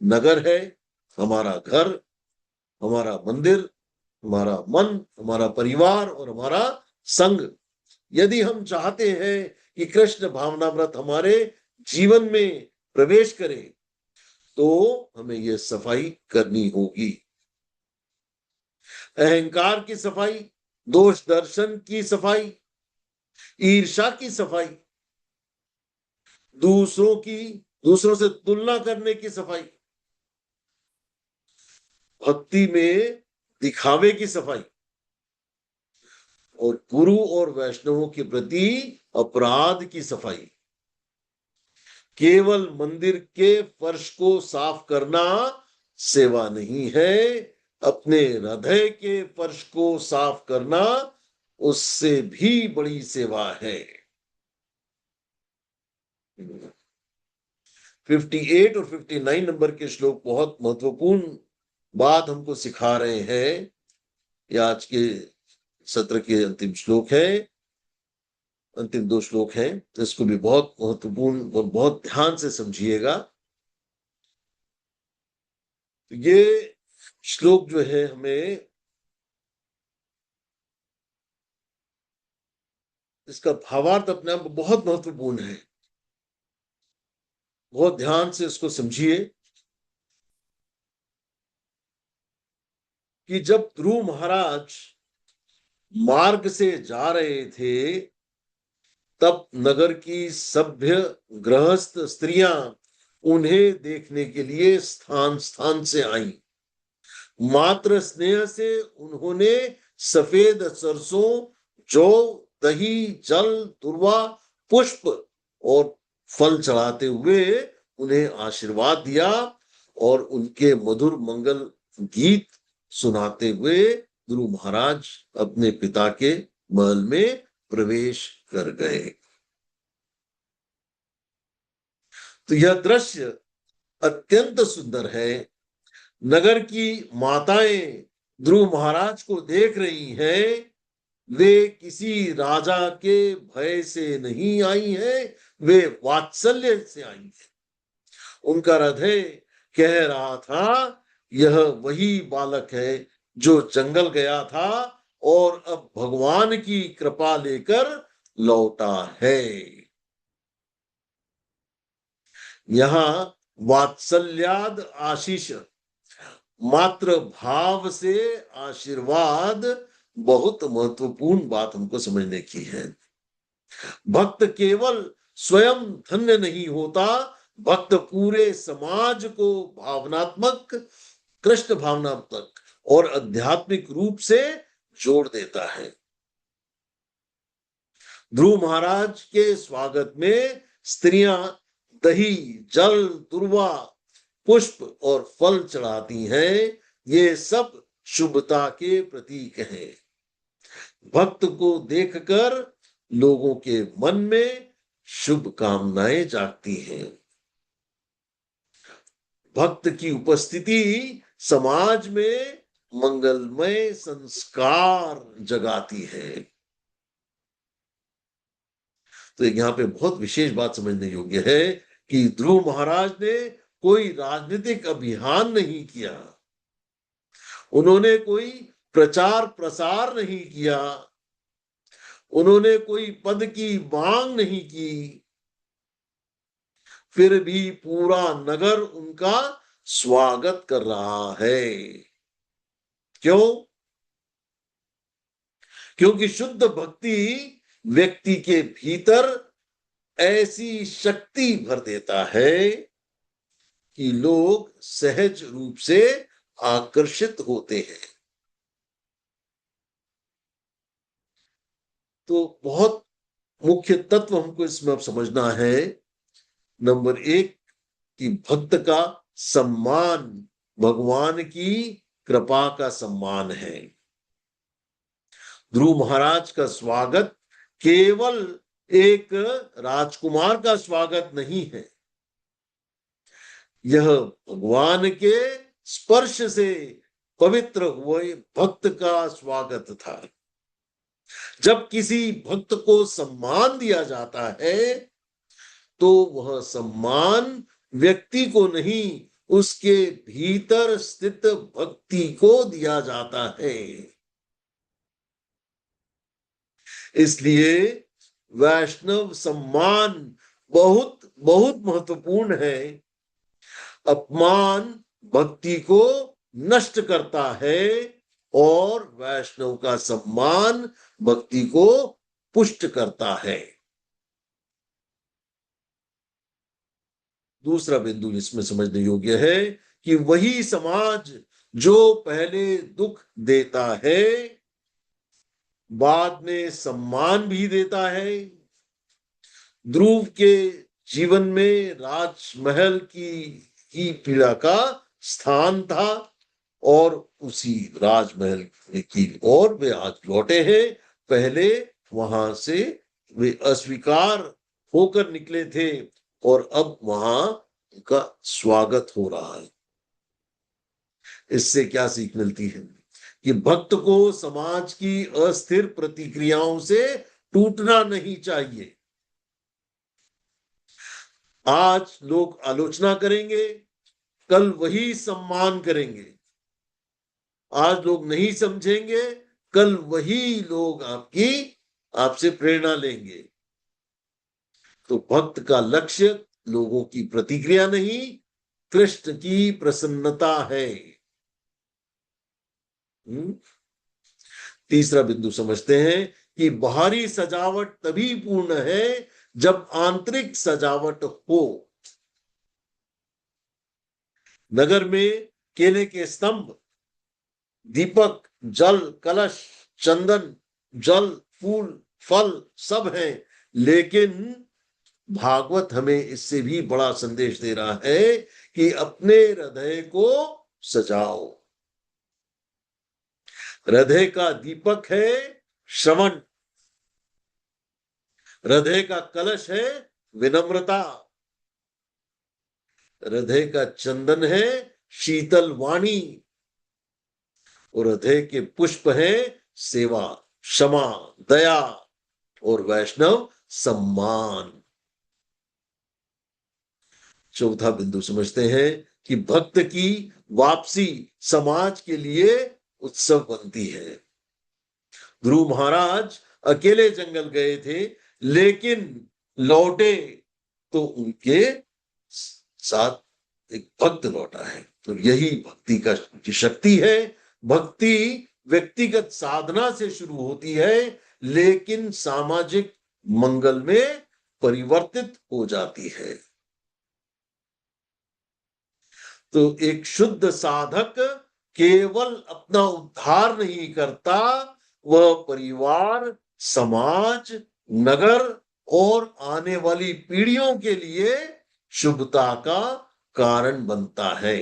नगर है, हमारा घर, हमारा मंदिर, हमारा मन, हमारा परिवार और हमारा संग। यदि हम चाहते हैं कि कृष्ण भावनामृत हमारे जीवन में प्रवेश करे तो हमें यह सफाई करनी होगी। अहंकार की सफाई, दोष दर्शन की सफाई, ईर्ष्या की सफाई, दूसरों से तुलना करने की सफाई, भक्ति में दिखावे की सफाई और गुरु और वैष्णवों के प्रति अपराध की सफाई। केवल मंदिर के फर्श को साफ करना सेवा नहीं है, अपने हृदय के फर्श को साफ करना उससे भी बड़ी सेवा है। 58 और 59 नंबर के श्लोक बहुत महत्वपूर्ण बात हमको सिखा रहे हैं। ये आज के सत्र के अंतिम श्लोक है, अंतिम 2 श्लोक हैं। इसको भी बहुत महत्वपूर्ण और बहुत ध्यान से समझिएगा। ये श्लोक जो है हमें इसका भावार्थ अपने आप में बहुत महत्वपूर्ण है। बहुत ध्यान से इसको समझिए कि जब ध्रुव महाराज मार्ग से जा रहे थे तब नगर की सभ्य गृहस्थ स्त्रियां उन्हें देखने के लिए स्थान स्थान से आईं। मात्र स्नेह से उन्होंने सफेद सरसों, जौ, दही, जल, दुर्वा, पुष्प और फल चढ़ाते हुए उन्हें आशीर्वाद दिया और उनके मधुर मंगल गीत सुनाते हुए ध्रुव महाराज अपने पिता के महल में प्रवेश कर गए। तो यह दृश्य अत्यंत सुंदर है। नगर की माताएं ध्रुव महाराज को देख रही हैं। वे किसी राजा के भय से नहीं आई हैं, वे वात्सल्य से आई हैं। उनका हृदय कह रहा था, यह वही बालक है जो जंगल गया था और अब भगवान की कृपा लेकर लौटा है। यहां वात्सल्याद आशीष, मात्र भाव से आशीर्वाद, बहुत महत्वपूर्ण बात हमको समझने की है। भक्त केवल स्वयं धन्य नहीं होता, भक्त पूरे समाज को भावनात्मक, कृष्ण भावनात्मक और आध्यात्मिक रूप से जोड़ देता है। ध्रुव महाराज के स्वागत में स्त्रियां दही, जल, दुर्वा, पुष्प और फल चढ़ाती हैं। ये सब शुभता के प्रतीक हैं। भक्त को देखकर लोगों के मन में शुभ कामनाएं जागती हैं। भक्त की उपस्थिति समाज में मंगलमय संस्कार जगाती है। तो यहाँ पे बहुत विशेष बात समझने योग्य है कि ध्रुव महाराज ने कोई राजनीतिक अभियान नहीं किया, उन्होंने कोई प्रचार प्रसार नहीं किया, उन्होंने कोई पद की मांग नहीं की, फिर भी पूरा नगर उनका स्वागत कर रहा है। क्यों? क्योंकि शुद्ध भक्ति व्यक्ति के भीतर ऐसी शक्ति भर देता है कि लोग सहज रूप से आकर्षित होते हैं। तो बहुत मुख्य तत्व हमको इसमें अब समझना है। नंबर 1 कि भक्त का सम्मान भगवान की कृपा का सम्मान है। ध्रुव महाराज का स्वागत केवल एक राजकुमार का स्वागत नहीं है, यह भगवान के स्पर्श से पवित्र हुए भक्त का स्वागत था। जब किसी भक्त को सम्मान दिया जाता है तो वह सम्मान व्यक्ति को नहीं, उसके भीतर स्थित भक्ति को दिया जाता है। इसलिए वैष्णव सम्मान बहुत बहुत महत्वपूर्ण है। अपमान भक्ति को नष्ट करता है और वैष्णव का सम्मान भक्ति को पुष्ट करता है। दूसरा बिंदु इसमें समझने योग्य है कि वही समाज जो पहले दुख देता है बाद में सम्मान भी देता है। ध्रुव के जीवन में राजमहल की पीड़ा का स्थान था और उसी राजमहल की ओर वे आज लौटे हैं। पहले वहां से वे अस्वीकार होकर निकले थे और अब वहां उनका स्वागत हो रहा है। इससे क्या सीख मिलती है कि भक्त को समाज की अस्थिर प्रतिक्रियाओं से टूटना नहीं चाहिए। आज लोग आलोचना करेंगे, कल वही सम्मान करेंगे। आज लोग नहीं समझेंगे, कल वही लोग आपसे प्रेरणा लेंगे। तो भक्त का लक्ष्य लोगों की प्रतिक्रिया नहीं, कृष्ण की प्रसन्नता है। तीसरा बिंदु समझते हैं कि बाहरी सजावट तभी पूर्ण है जब आंतरिक सजावट हो। नगर में केले के स्तंभ, दीपक, जल, कलश, चंदन, जल, फूल, फल सब हैं, लेकिन भागवत हमें इससे भी बड़ा संदेश दे रहा है कि अपने हृदय को सजाओ। हृदय का दीपक है श्रवण, हृदय का कलश है विनम्रता, हृदय का चंदन है शीतल वाणी, और हृदय के पुष्प है सेवा, क्षमा, दया और वैष्णव सम्मान। चौथा बिंदु समझते हैं कि भक्त की वापसी समाज के लिए उत्सव बनती है। ध्रुव महाराज अकेले जंगल गए थे, लेकिन लौटे तो उनके साथ एक भक्त लौटा है। तो यही भक्ति की शक्ति है। भक्ति व्यक्तिगत साधना से शुरू होती है, लेकिन सामाजिक मंगल में परिवर्तित हो जाती है। तो एक शुद्ध साधक केवल अपना उद्धार नहीं करता, वह परिवार, समाज, नगर और आने वाली पीढ़ियों के लिए शुभता का कारण बनता है।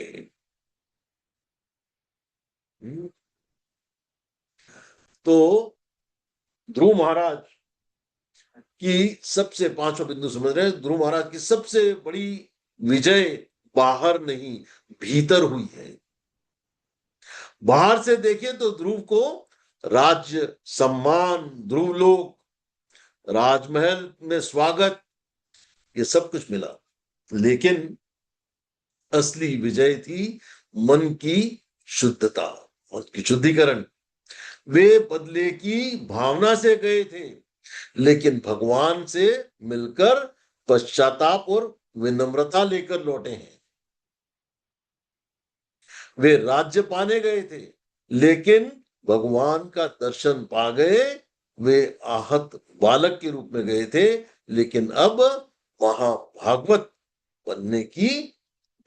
तो ध्रुव महाराज की सबसे, पांचवा बिंदु समझ रहे हैं, ध्रुव महाराज की सबसे बड़ी विजय बाहर नहीं भीतर हुई है। बाहर से देखें तो ध्रुव को राज्य, सम्मान, ध्रुव लोक, राजमहल में स्वागत, ये सब कुछ मिला, लेकिन असली विजय थी मन की शुद्धता, उसकी शुद्धिकरण। वे बदले की भावना से गए थे, लेकिन भगवान से मिलकर पश्चाताप और विनम्रता लेकर लौटे हैं। वे राज्य पाने गए थे, लेकिन भगवान का दर्शन पा गए। वे आहत बालक के रूप में गए थे, लेकिन अब महाभागवत बनने की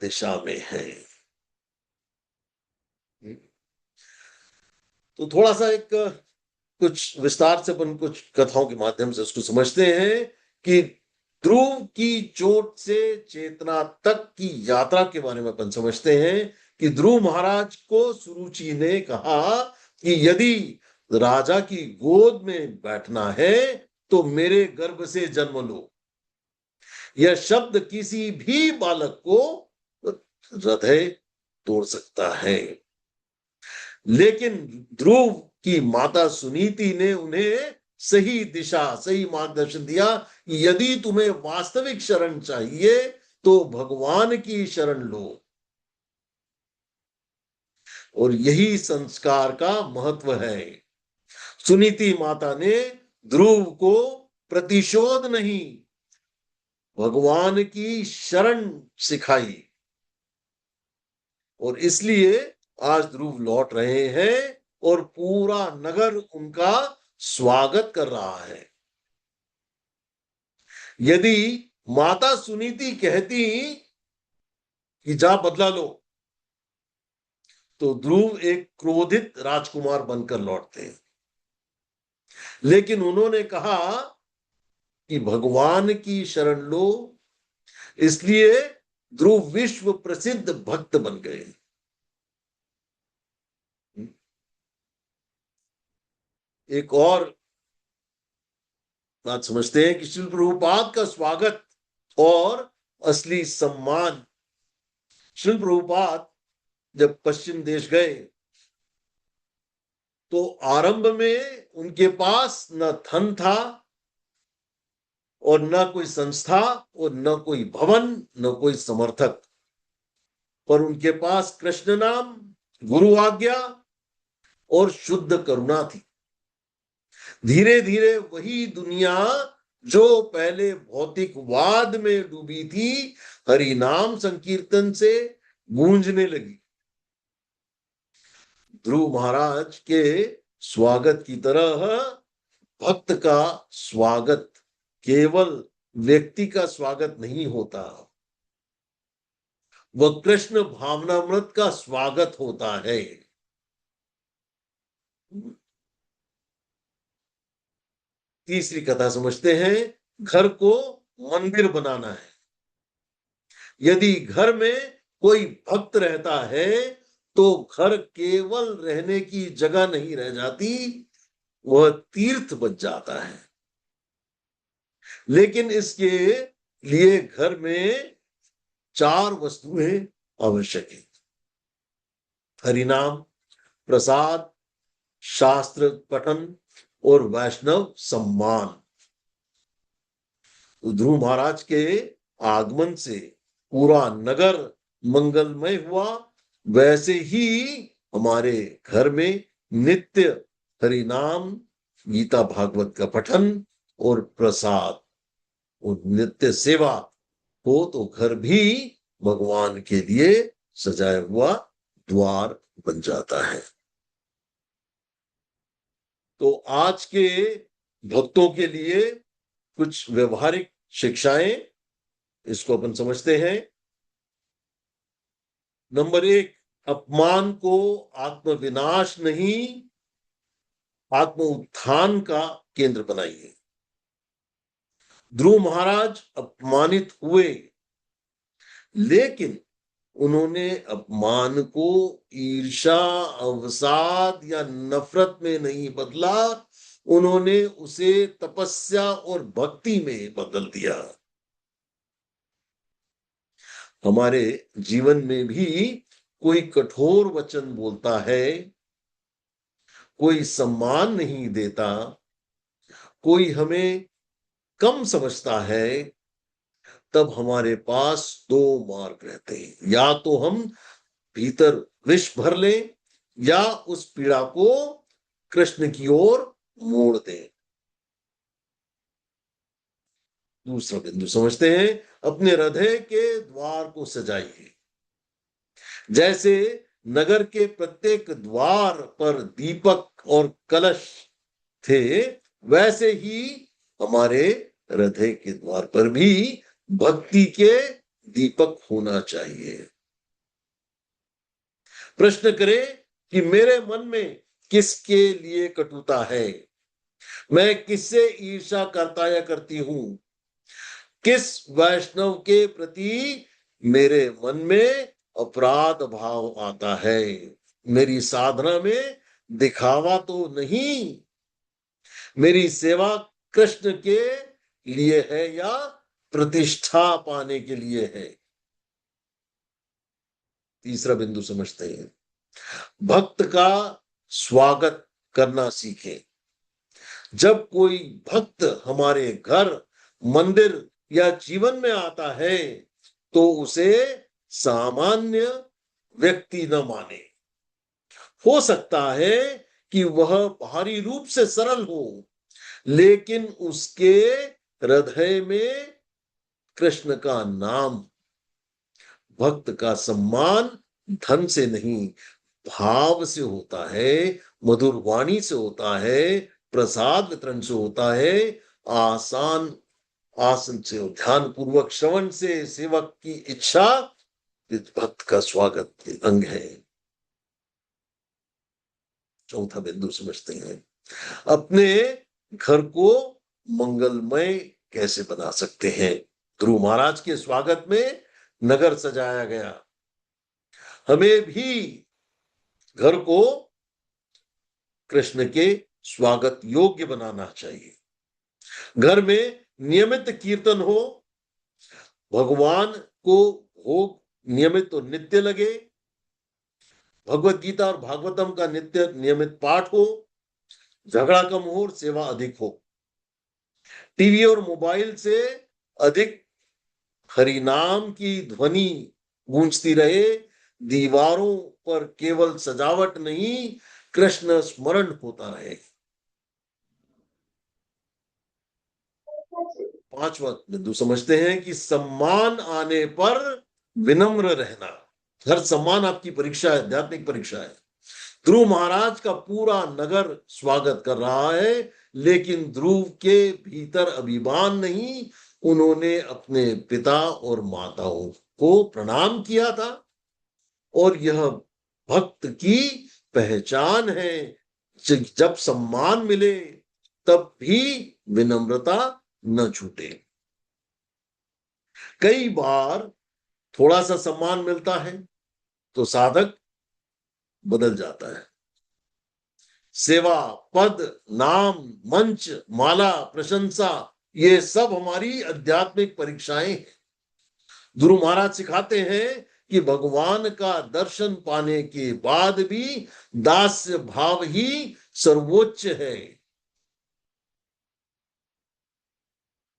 दिशा में है। तो थोड़ा सा एक कुछ विस्तार से अपन कुछ कथाओं के माध्यम से उसको समझते हैं कि ध्रुव की चोट से चेतना तक की यात्रा के बारे में अपन समझते हैं कि ध्रुव महाराज को सुरुचि ने कहा कि यदि राजा की गोद में बैठना है तो मेरे गर्भ से जन्म लो। यह शब्द किसी भी बालक को हृदय तोड़ सकता है, लेकिन ध्रुव की माता सुनीति ने उन्हें सही दिशा, सही मार्गदर्शन दिया कि यदि तुम्हें वास्तविक शरण चाहिए तो भगवान की शरण लो। और यही संस्कार का महत्व है। सुनीति माता ने ध्रुव को प्रतिशोध नहीं, भगवान की शरण सिखाई, और इसलिए आज ध्रुव लौट रहे हैं और पूरा नगर उनका स्वागत कर रहा है। यदि माता सुनीति कहती कि जा बदला लो, तो ध्रुव एक क्रोधित राजकुमार बनकर लौटते हैं, लेकिन उन्होंने कहा कि भगवान की शरण लो, इसलिए ध्रुव विश्व प्रसिद्ध भक्त बन गए। एक और बात समझते हैं कि श्रील प्रभुपाद का स्वागत और असली सम्मान। श्रील प्रभुपाद जब पश्चिम देश गए तो आरंभ में उनके पास न धन था और न कोई संस्था और न कोई भवन, न कोई समर्थक, पर उनके पास कृष्ण नाम, गुरु आज्ञा और शुद्ध करुणा थी। धीरे धीरे वही दुनिया जो पहले भौतिकवाद में डूबी थी, हरि नाम संकीर्तन से गूंजने लगी। ध्रुव महाराज के स्वागत की तरह भक्त का स्वागत केवल व्यक्ति का स्वागत नहीं होता, वह कृष्ण भावनामृत का स्वागत होता है। तीसरी कथा समझते हैं, घर को मंदिर बनाना है। यदि घर में कोई भक्त रहता है तो घर केवल रहने की जगह नहीं रह जाती, वह तीर्थ बन जाता है। लेकिन इसके लिए घर में 4 वस्तुएं आवश्यक है: हरिनाम, प्रसाद, शास्त्र पठन और वैष्णव सम्मान। ध्रुव महाराज के आगमन से पूरा नगर मंगलमय हुआ, वैसे ही हमारे घर में नित्य हरिनाम, गीता भागवत का पठन और प्रसाद और नित्य सेवा हो तो घर भी भगवान के लिए सजाया हुआ द्वार बन जाता है। तो आज के भक्तों के लिए कुछ व्यवहारिक शिक्षाएं, इसको अपन समझते हैं। नंबर 1, अपमान को आत्मविनाश नहीं, आत्म उत्थान का केंद्र बनाइए। ध्रुव महाराज अपमानित हुए, लेकिन उन्होंने अपमान को ईर्ष्या, अवसाद या नफरत में नहीं बदला, उन्होंने उसे तपस्या और भक्ति में बदल दिया। हमारे जीवन में भी कोई कठोर वचन बोलता है, कोई सम्मान नहीं देता, कोई हमें कम समझता है, तब हमारे पास 2 मार्ग रहते हैं। या तो हम भीतर विष भर लें या उस पीड़ा को कृष्ण की ओर मोड़ दें। दूसरा बिंदु समझते हैं, अपने हृदय के द्वार को सजाइए। जैसे नगर के प्रत्येक द्वार पर दीपक और कलश थे, वैसे ही हमारे हृदय के द्वार पर भी भक्ति के दीपक होना चाहिए। प्रश्न करें कि मेरे मन में किसके लिए कटुता है, मैं किससे ईर्ष्या करता या करती हूं, किस वैष्णव के प्रति मेरे मन में अपराध भाव आता है। मेरी साधना में दिखावा तो नहीं, मेरी सेवा कृष्ण के लिए है या प्रतिष्ठा पाने के लिए है। तीसरा बिंदु समझते हैं, भक्त का स्वागत करना सीखें। जब कोई भक्त हमारे घर, मंदिर या जीवन में आता है तो उसे सामान्य व्यक्ति न माने। हो सकता है कि वह बाहरी रूप से सरल हो, लेकिन उसके हृदय में कृष्ण का नाम। भक्त का सम्मान धन से नहीं, भाव से होता है, मधुर वाणी से होता है, प्रसाद वितरण से होता है, आसान आसन से, ध्यान पूर्वक श्रवण से, सेवक की इच्छा भक्त का स्वागत के अंग है। चौथा बिंदु समझते हैं, अपने घर को मंगलमय कैसे बना सकते हैं। ध्रुव महाराज के स्वागत में नगर सजाया गया, हमें भी घर को कृष्ण के स्वागत योग्य बनाना चाहिए। घर में नियमित कीर्तन हो, भगवान को भोग नियमित और नित्य लगे, भगवत गीता और भागवतम का नित्य नियमित पाठ हो, झगड़ा कम हो और सेवा अधिक हो। टीवी और मोबाइल से अधिक हरिनाम की ध्वनि गूंजती रहे। दीवारों पर केवल सजावट नहीं, कृष्ण स्मरण होता रहे। पांचवा बिंदु समझते हैं कि सम्मान आने पर विनम्र रहना। हर सम्मान आपकी परीक्षा है, आध्यात्मिक परीक्षा है। ध्रुव महाराज का पूरा नगर स्वागत कर रहा है, लेकिन ध्रुव के भीतर अभिमान नहीं। उन्होंने अपने पिता और माताओं को प्रणाम किया था, और यह भक्त की पहचान है। जब सम्मान मिले तब भी विनम्रता न छूटे। कई बार थोड़ा सा सम्मान मिलता है तो साधक बदल जाता है। सेवा, पद, नाम, मंच, माला, प्रशंसा, ये सब हमारी आध्यात्मिक परीक्षाएं हैं। गुरु महाराज सिखाते हैं कि भगवान का दर्शन पाने के बाद भी दास्य भाव ही सर्वोच्च है।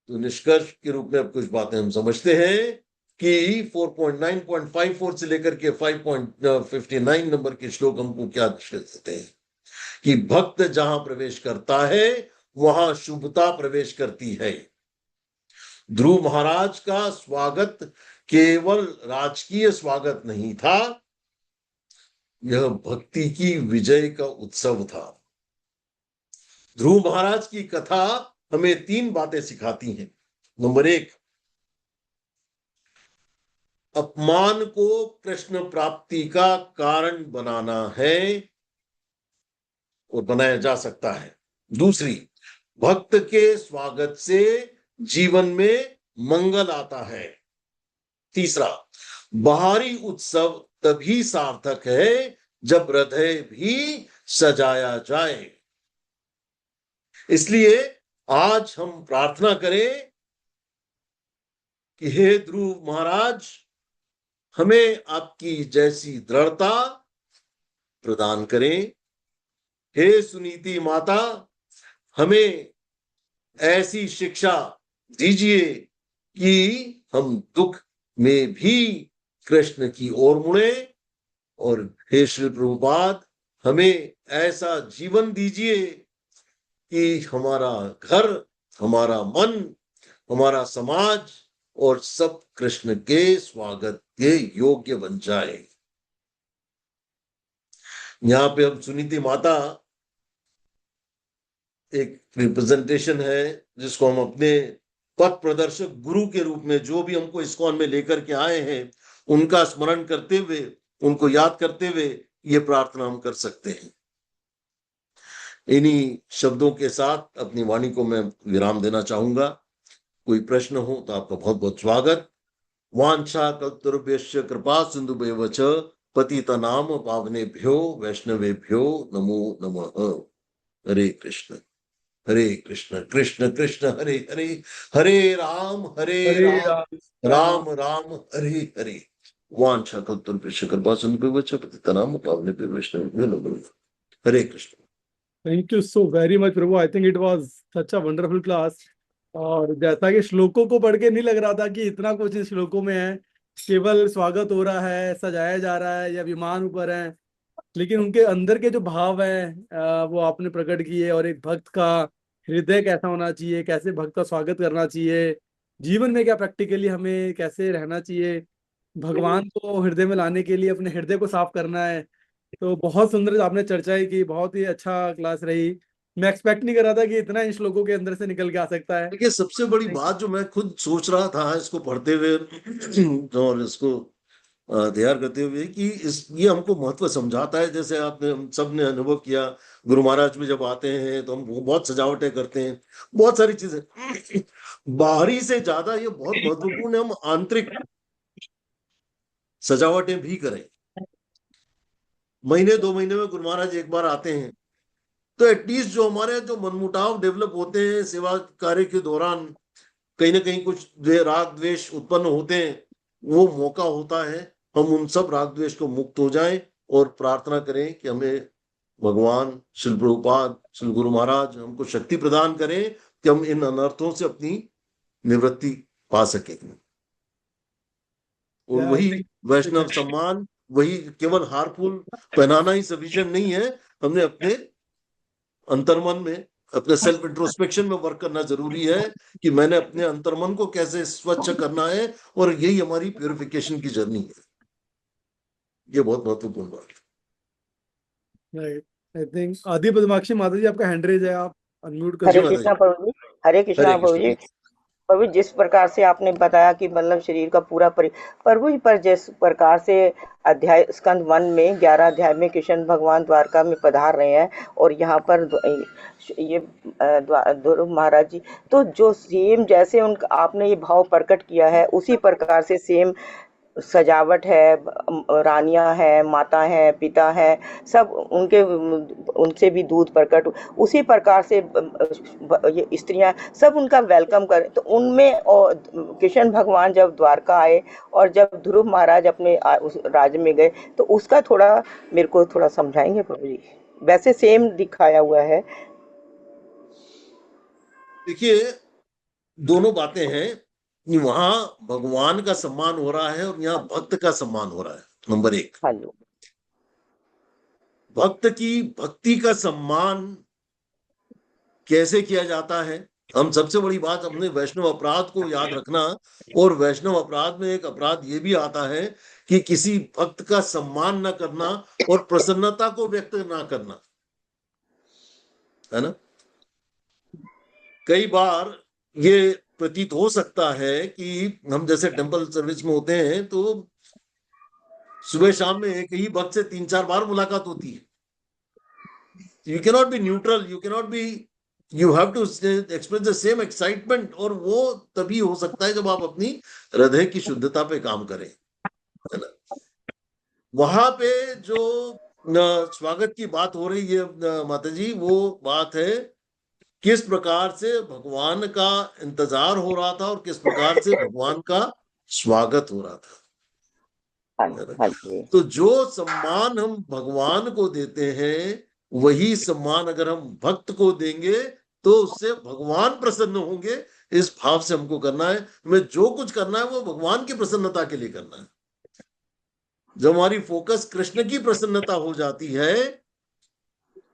तो निष्कर्ष के रूप में अब कुछ बातें हम समझते हैं कि 4.9.54 से लेकर के 5.59 नंबर के श्लोक हमको क्या निष्कर्ष देते हैं कि भक्त जहां प्रवेश करता है वहां शुभता प्रवेश करती है। ध्रुव महाराज का स्वागत केवल राजकीय स्वागत नहीं था, यह भक्ति की विजय का उत्सव था। ध्रुव महाराज की कथा हमें 3 बातें सिखाती हैं। नंबर 1, अपमान को कृष्ण प्राप्ति का कारण बनाना है और बनाया जा सकता है। दूसरी, भक्त के स्वागत से जीवन में मंगल आता है। तीसरा, बाहरी उत्सव तभी सार्थक है जब हृदय भी सजाया जाए। इसलिए आज हम प्रार्थना करें कि हे ध्रुव महाराज, हमें आपकी जैसी दृढ़ता प्रदान करें। हे सुनीति माता, हमें ऐसी शिक्षा दीजिए कि हम दुख में भी कृष्ण की ओर मुड़े। और हे श्री प्रभुपाद, हमें ऐसा जीवन दीजिए कि हमारा घर, हमारा मन, हमारा समाज और सब कृष्ण के स्वागत के योग्य बन जाए। यहां पे हम सुनीति माता एक रिप्रेजेंटेशन है जिसको हम अपने पथ प्रदर्शक गुरु के रूप में, जो भी हमको इस्कॉन में लेकर के आए हैं, उनका स्मरण करते हुए, उनको याद करते हुए ये प्रार्थना हम कर सकते हैं। इन्हीं शब्दों के साथ अपनी वाणी को मैं विराम देना चाहूंगा। कोई प्रश्न हो तो आपका बहुत बहुत स्वागत। वांछा कल्पतरुभ्यश्च कृपा सिंधुभ्येव च पतितनाम पावनेभ्यो वैष्णवेभ्यो नमो नमः। हरे कृष्ण कृष्ण कृष्ण हरे हरे, हरे राम राम राम राम हरे हरे। वांछा कल्पतरुभ्यश्च कृपा सिंधुभ्येव च पतितनाम पावनेभ्यो वैष्णवेभ्यो नमो नमः। Hare Krishna. Thank you so very much प्रभु। I think it was such a wonderful class. और जैसा कि श्लोकों को पढ़ के नहीं लग रहा था कि इतना कुछ इस श्लोकों में है, केवल स्वागत हो रहा है, सजाया जा रहा है या विमान ऊपर है, लेकिन उनके अंदर के जो भाव है वो आपने प्रकट किए। और एक भक्त का हृदय कैसा होना चाहिए, कैसे भक्त का स्वागत करना चाहिए, जीवन में क्या प्रैक्टिकली हमें कैसे रहना चाहिए, भगवान को हृदय में लाने के लिए अपने हृदय को साफ करना है। तो बहुत सुंदर आपने चर्चाएं की, बहुत ही अच्छा क्लास रही। मैं एक्सपेक्ट नहीं कर रहा था कि इतना इन श्लोकों के अंदर से निकल के आ सकता है। देखिए, सबसे बड़ी बात जो मैं खुद सोच रहा था इसको पढ़ते हुए और इसको तैयार करते हुए कि ये हमको महत्व समझाता है। जैसे आपने, हम सब ने अनुभव किया, गुरु महाराज में जब आते हैं तो हम बहुत सजावटें करते हैं, बहुत सारी चीजें। बाहरी से ज्यादा ये बहुत महत्वपूर्ण है, हम आंतरिक सजावटें भी करें। महीने 2 महीने में गुरु महाराज एक बार आते हैं, तो एटलीस्ट जो हमारे जो मनमुटाव डेवलप होते हैं सेवा कार्य के दौरान, कहीं ना कहीं कुछ राग द्वेष उत्पन्न होते हैं, वो मौका होता है हम उन सब राग द्वेष को मुक्त हो जाएं और प्रार्थना करें कि हमें भगवान श्री प्रभुपाद, श्री गुरु महाराज हमको शक्ति प्रदान करें कि हम इन अनर्थों से अपनी निवृत्ति पा सकें। और Yeah, I वही think- वैष्णव सम्मान, वही केवल हारफुल पहनाना ही सफिशिएंट नहीं है, हमने अपने अंतर्मन में, अपने सेल्फ इंट्रोस्पेक्शन में वर्क करना जरूरी है कि मैंने अपने अंतर्मन को कैसे स्वच्छ करना है, और यही हमारी प्यूरिफिकेशन की जर्नी है। ये बहुत महत्वपूर्ण बात है। Right. I think आदि पद्माक्षी माता जी आपका हैंड रेज है, आप अनम्यूट कर जी हरे माता कृष्णा जी, प्रभु जी। हरे कृष्णा हरे प्रभु जी। कृष्ण। प्रभु जिस प्रकार से आपने बताया कि मतलब शरीर का पूरा प्रभु जी, पर जिस प्रकार से अध्याय स्कंद 1 में 11 अध्याय में कृष्ण भगवान द्वारका में पधार रहे हैं और यहाँ पर ये ध्रुव महाराज जी, तो जो सेम जैसे उनका आपने ये भाव प्रकट किया है उसी प्रकार से सेम सजावट है, रानियां है, माता है, पिता है, सब उनके उनसे भी दूध प्रकट उसी प्रकार से ये स्त्रियां सब उनका वेलकम करें। तो उनमें कृष्ण भगवान जब द्वारका आए और जब ध्रुव महाराज अपने उस राज्य में गए, तो उसका थोड़ा मेरे को थोड़ा समझाएंगे प्रभु जी? वैसे सेम दिखाया हुआ है। देखिए, दोनों बातें हैं कि वहां भगवान का सम्मान हो रहा है और यहाँ भक्त का सम्मान हो रहा है। नंबर 1, हेलो, भक्त की भक्ति का सम्मान कैसे किया जाता है। हम सबसे बड़ी बात अपने वैष्णव अपराध को याद रखना, और वैष्णव अपराध में एक अपराध ये भी आता है कि किसी भक्त का सम्मान न करना और प्रसन्नता को व्यक्त ना करना, है ना। कई बार ये प्रतीत हो सकता है कि हम जैसे टेम्पल सर्विस में होते हैं तो सुबह शाम में एक ही भक्त से 3-4 बार मुलाकात होती है। You can not be neutral, you can not be, you have to express the same excitement, और वो तभी हो सकता है जब आप अपनी हृदय की शुद्धता पे काम करें, है ना। वहां पे जो स्वागत की बात हो रही है माता जी, वो बात है किस प्रकार से भगवान का इंतजार हो रहा था और किस प्रकार से भगवान का स्वागत हो रहा था। तो जो सम्मान हम भगवान को देते हैं वही सम्मान अगर हम भक्त को देंगे तो उससे भगवान प्रसन्न होंगे। इस भाव से हमको करना है, हमें जो कुछ करना है वो भगवान की प्रसन्नता के लिए करना है। जब हमारी फोकस कृष्ण की प्रसन्नता हो जाती है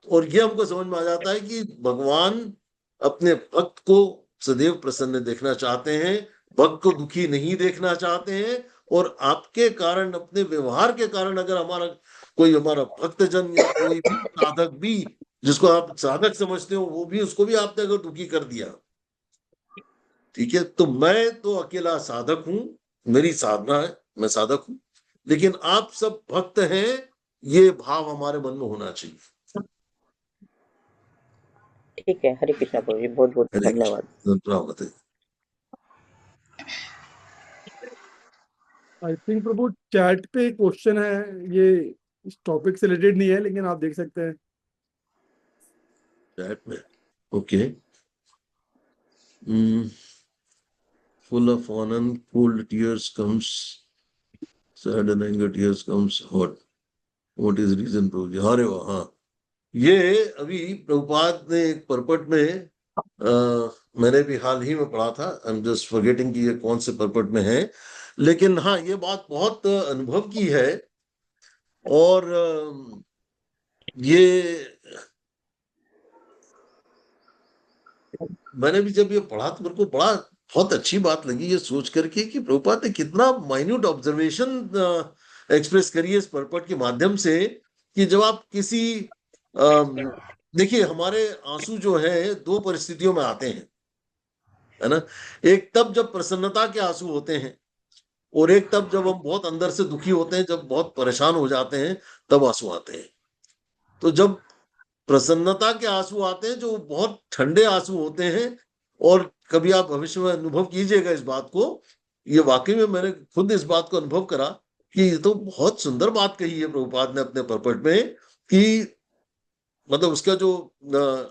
और ये हमको समझ में आ जाता है कि भगवान अपने भक्त को सदैव प्रसन्न देखना चाहते हैं, भक्त को दुखी नहीं देखना चाहते हैं, और आपके कारण, अपने व्यवहार के कारण, अगर हमारा भक्तजन या कोई भी साधक भी जिसको आप साधक समझते हो वो भी, उसको भी आपने अगर दुखी कर दिया, ठीक है, तो मैं तो अकेला साधक हूं, मेरी साधना है, मैं साधक हूं, लेकिन आप सब भक्त हैं, ये भाव हमारे मन में होना चाहिए। ठीक है, हरे कृष्णा प्रभु जी, बहुत बहुत धन्यवाद। आई थिंक प्रभु चैट पे क्वेश्चन है, ये इस टॉपिक से रिलेटेड नहीं है लेकिन आप देख सकते हैं चैट में। Okay. Full of Anand, cold tears comes, sad and anger tears comes, what is reason प्रभु जी? अरे वाह, हाँ, ये अभी प्रभुपाद ने एक परपट में मैंने भी हाल ही में पढ़ा था, आई एम जस्ट फॉरगेटिंग कि ये कौन से परपट में है, लेकिन हाँ ये बात बहुत अनुभव की है। और ये मैंने भी जब ये पढ़ा तो मेरे को बहुत अच्छी बात लगी ये सोच करके कि प्रभुपाद ने कितना माइन्यूट ऑब्जर्वेशन एक्सप्रेस करी है इस परपट के माध्यम से, कि जब आप किसी देखिए हमारे आंसू जो है दो परिस्थितियों में आते हैं, है ना। एक तब जब प्रसन्नता के आंसू होते हैं, और एक तब जब हम बहुत अंदर से दुखी होते हैं, जब बहुत परेशान हो जाते हैं, तब आंसू आते हैं। तो जब प्रसन्नता के आंसू आते हैं जो बहुत ठंडे आंसू होते हैं, और कभी आप भविष्य में अनुभव कीजिएगा इस बात को, ये वाकई में मैंने खुद इस बात को अनुभव करा कि ये तो बहुत सुंदर बात कही है प्रभुपाद ने अपने परपट में, कि मतलब उसका जो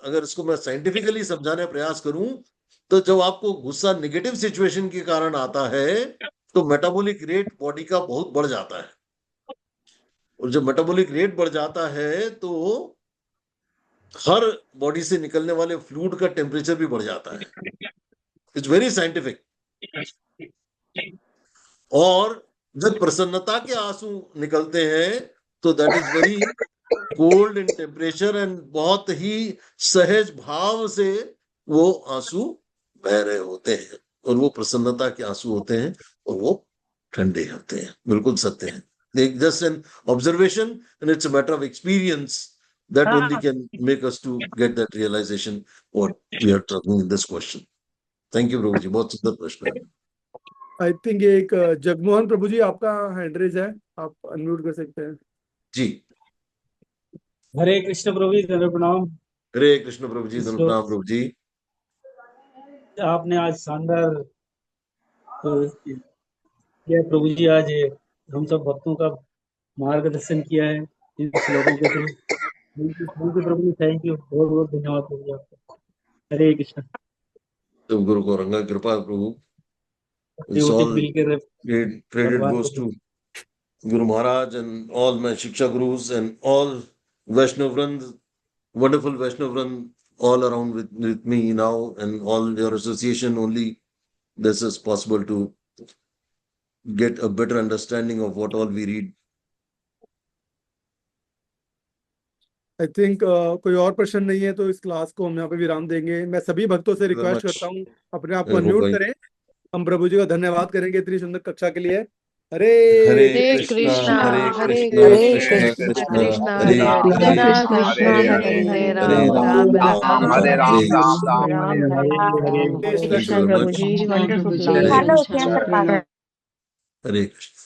अगर इसको मैं साइंटिफिकली समझाने का प्रयास करूं तो जब आपको गुस्सा नेगेटिव सिचुएशन के कारण आता है तो मेटाबॉलिक रेट बॉडी का बहुत बढ़ जाता है, और जब मेटाबॉलिक रेट बढ़ जाता है तो हर बॉडी से निकलने वाले फ्लूइड का टेम्परेचर भी बढ़ जाता है. It's very scientific. और जब प्रसन्नता के आंसू निकलते हैं तो that is very cold in temperature and बहुत ही सहज भाव से वो आंसू बह रहे होते हैं और वो प्रसन्नता के आंसू होते हैं और वो ठंडे होते हैं. बिल्कुल सत्य है. Just an observation and it's a matter of experience that only can make us to get that realization what we are talking in this question. Thank you, Prabhuji. बहुत सुंदर प्रश्न है. आई थिंक ये एक जगमोहन प्रभु जी आपका हैंड रेज है, आप unmute कर सकते हैं. जी. हरे कृष्ण प्रभु जी, धन्यवाद प्रणाम. हरे कृष्ण प्रभु जी, धन्यवाद प्रणाम प्रभु जी. आपने आज शानदार किया प्रभु जी. आज हम सब भक्तों का मार्गदर्शन किया है इन श्लोकों के थ्रू. प्रभु जी थैंक यू, बहुत बहुत धन्यवाद प्रभु जी आपका. हरे कृष्ण. तो गुरु को रंगा कृपा प्रभु. It's all credit goes to Guru Maharaj and all my Shiksha Gurus and all Vaishnav Vrand, wonderful Vaishnav Vrand all around with me now, and all your association. Only this is possible to get a better understanding of what all we read. I think कोई और प्रश्न नहीं है तो इस class को हम यहाँ पे विराम देंगे. मैं सभी भक्तों से रिक्वेस्ट करता हूँ अपने आप को अनम्यूट करें. हम प्रभु जी का धन्यवाद करेंगे इतनी सुंदर कक्षा के लिए. Hare Krishna Hare Hare Krishna Krishna Krishna Krishna Krishna Krishna Hare Krishna Hare Hare Ram Ram Ram Hare Hare Ram Ram Ram Hare Hare. Thank you Krishna very प्रभु much. जी, wonderful Hare class. Krishna. Hare Krishna.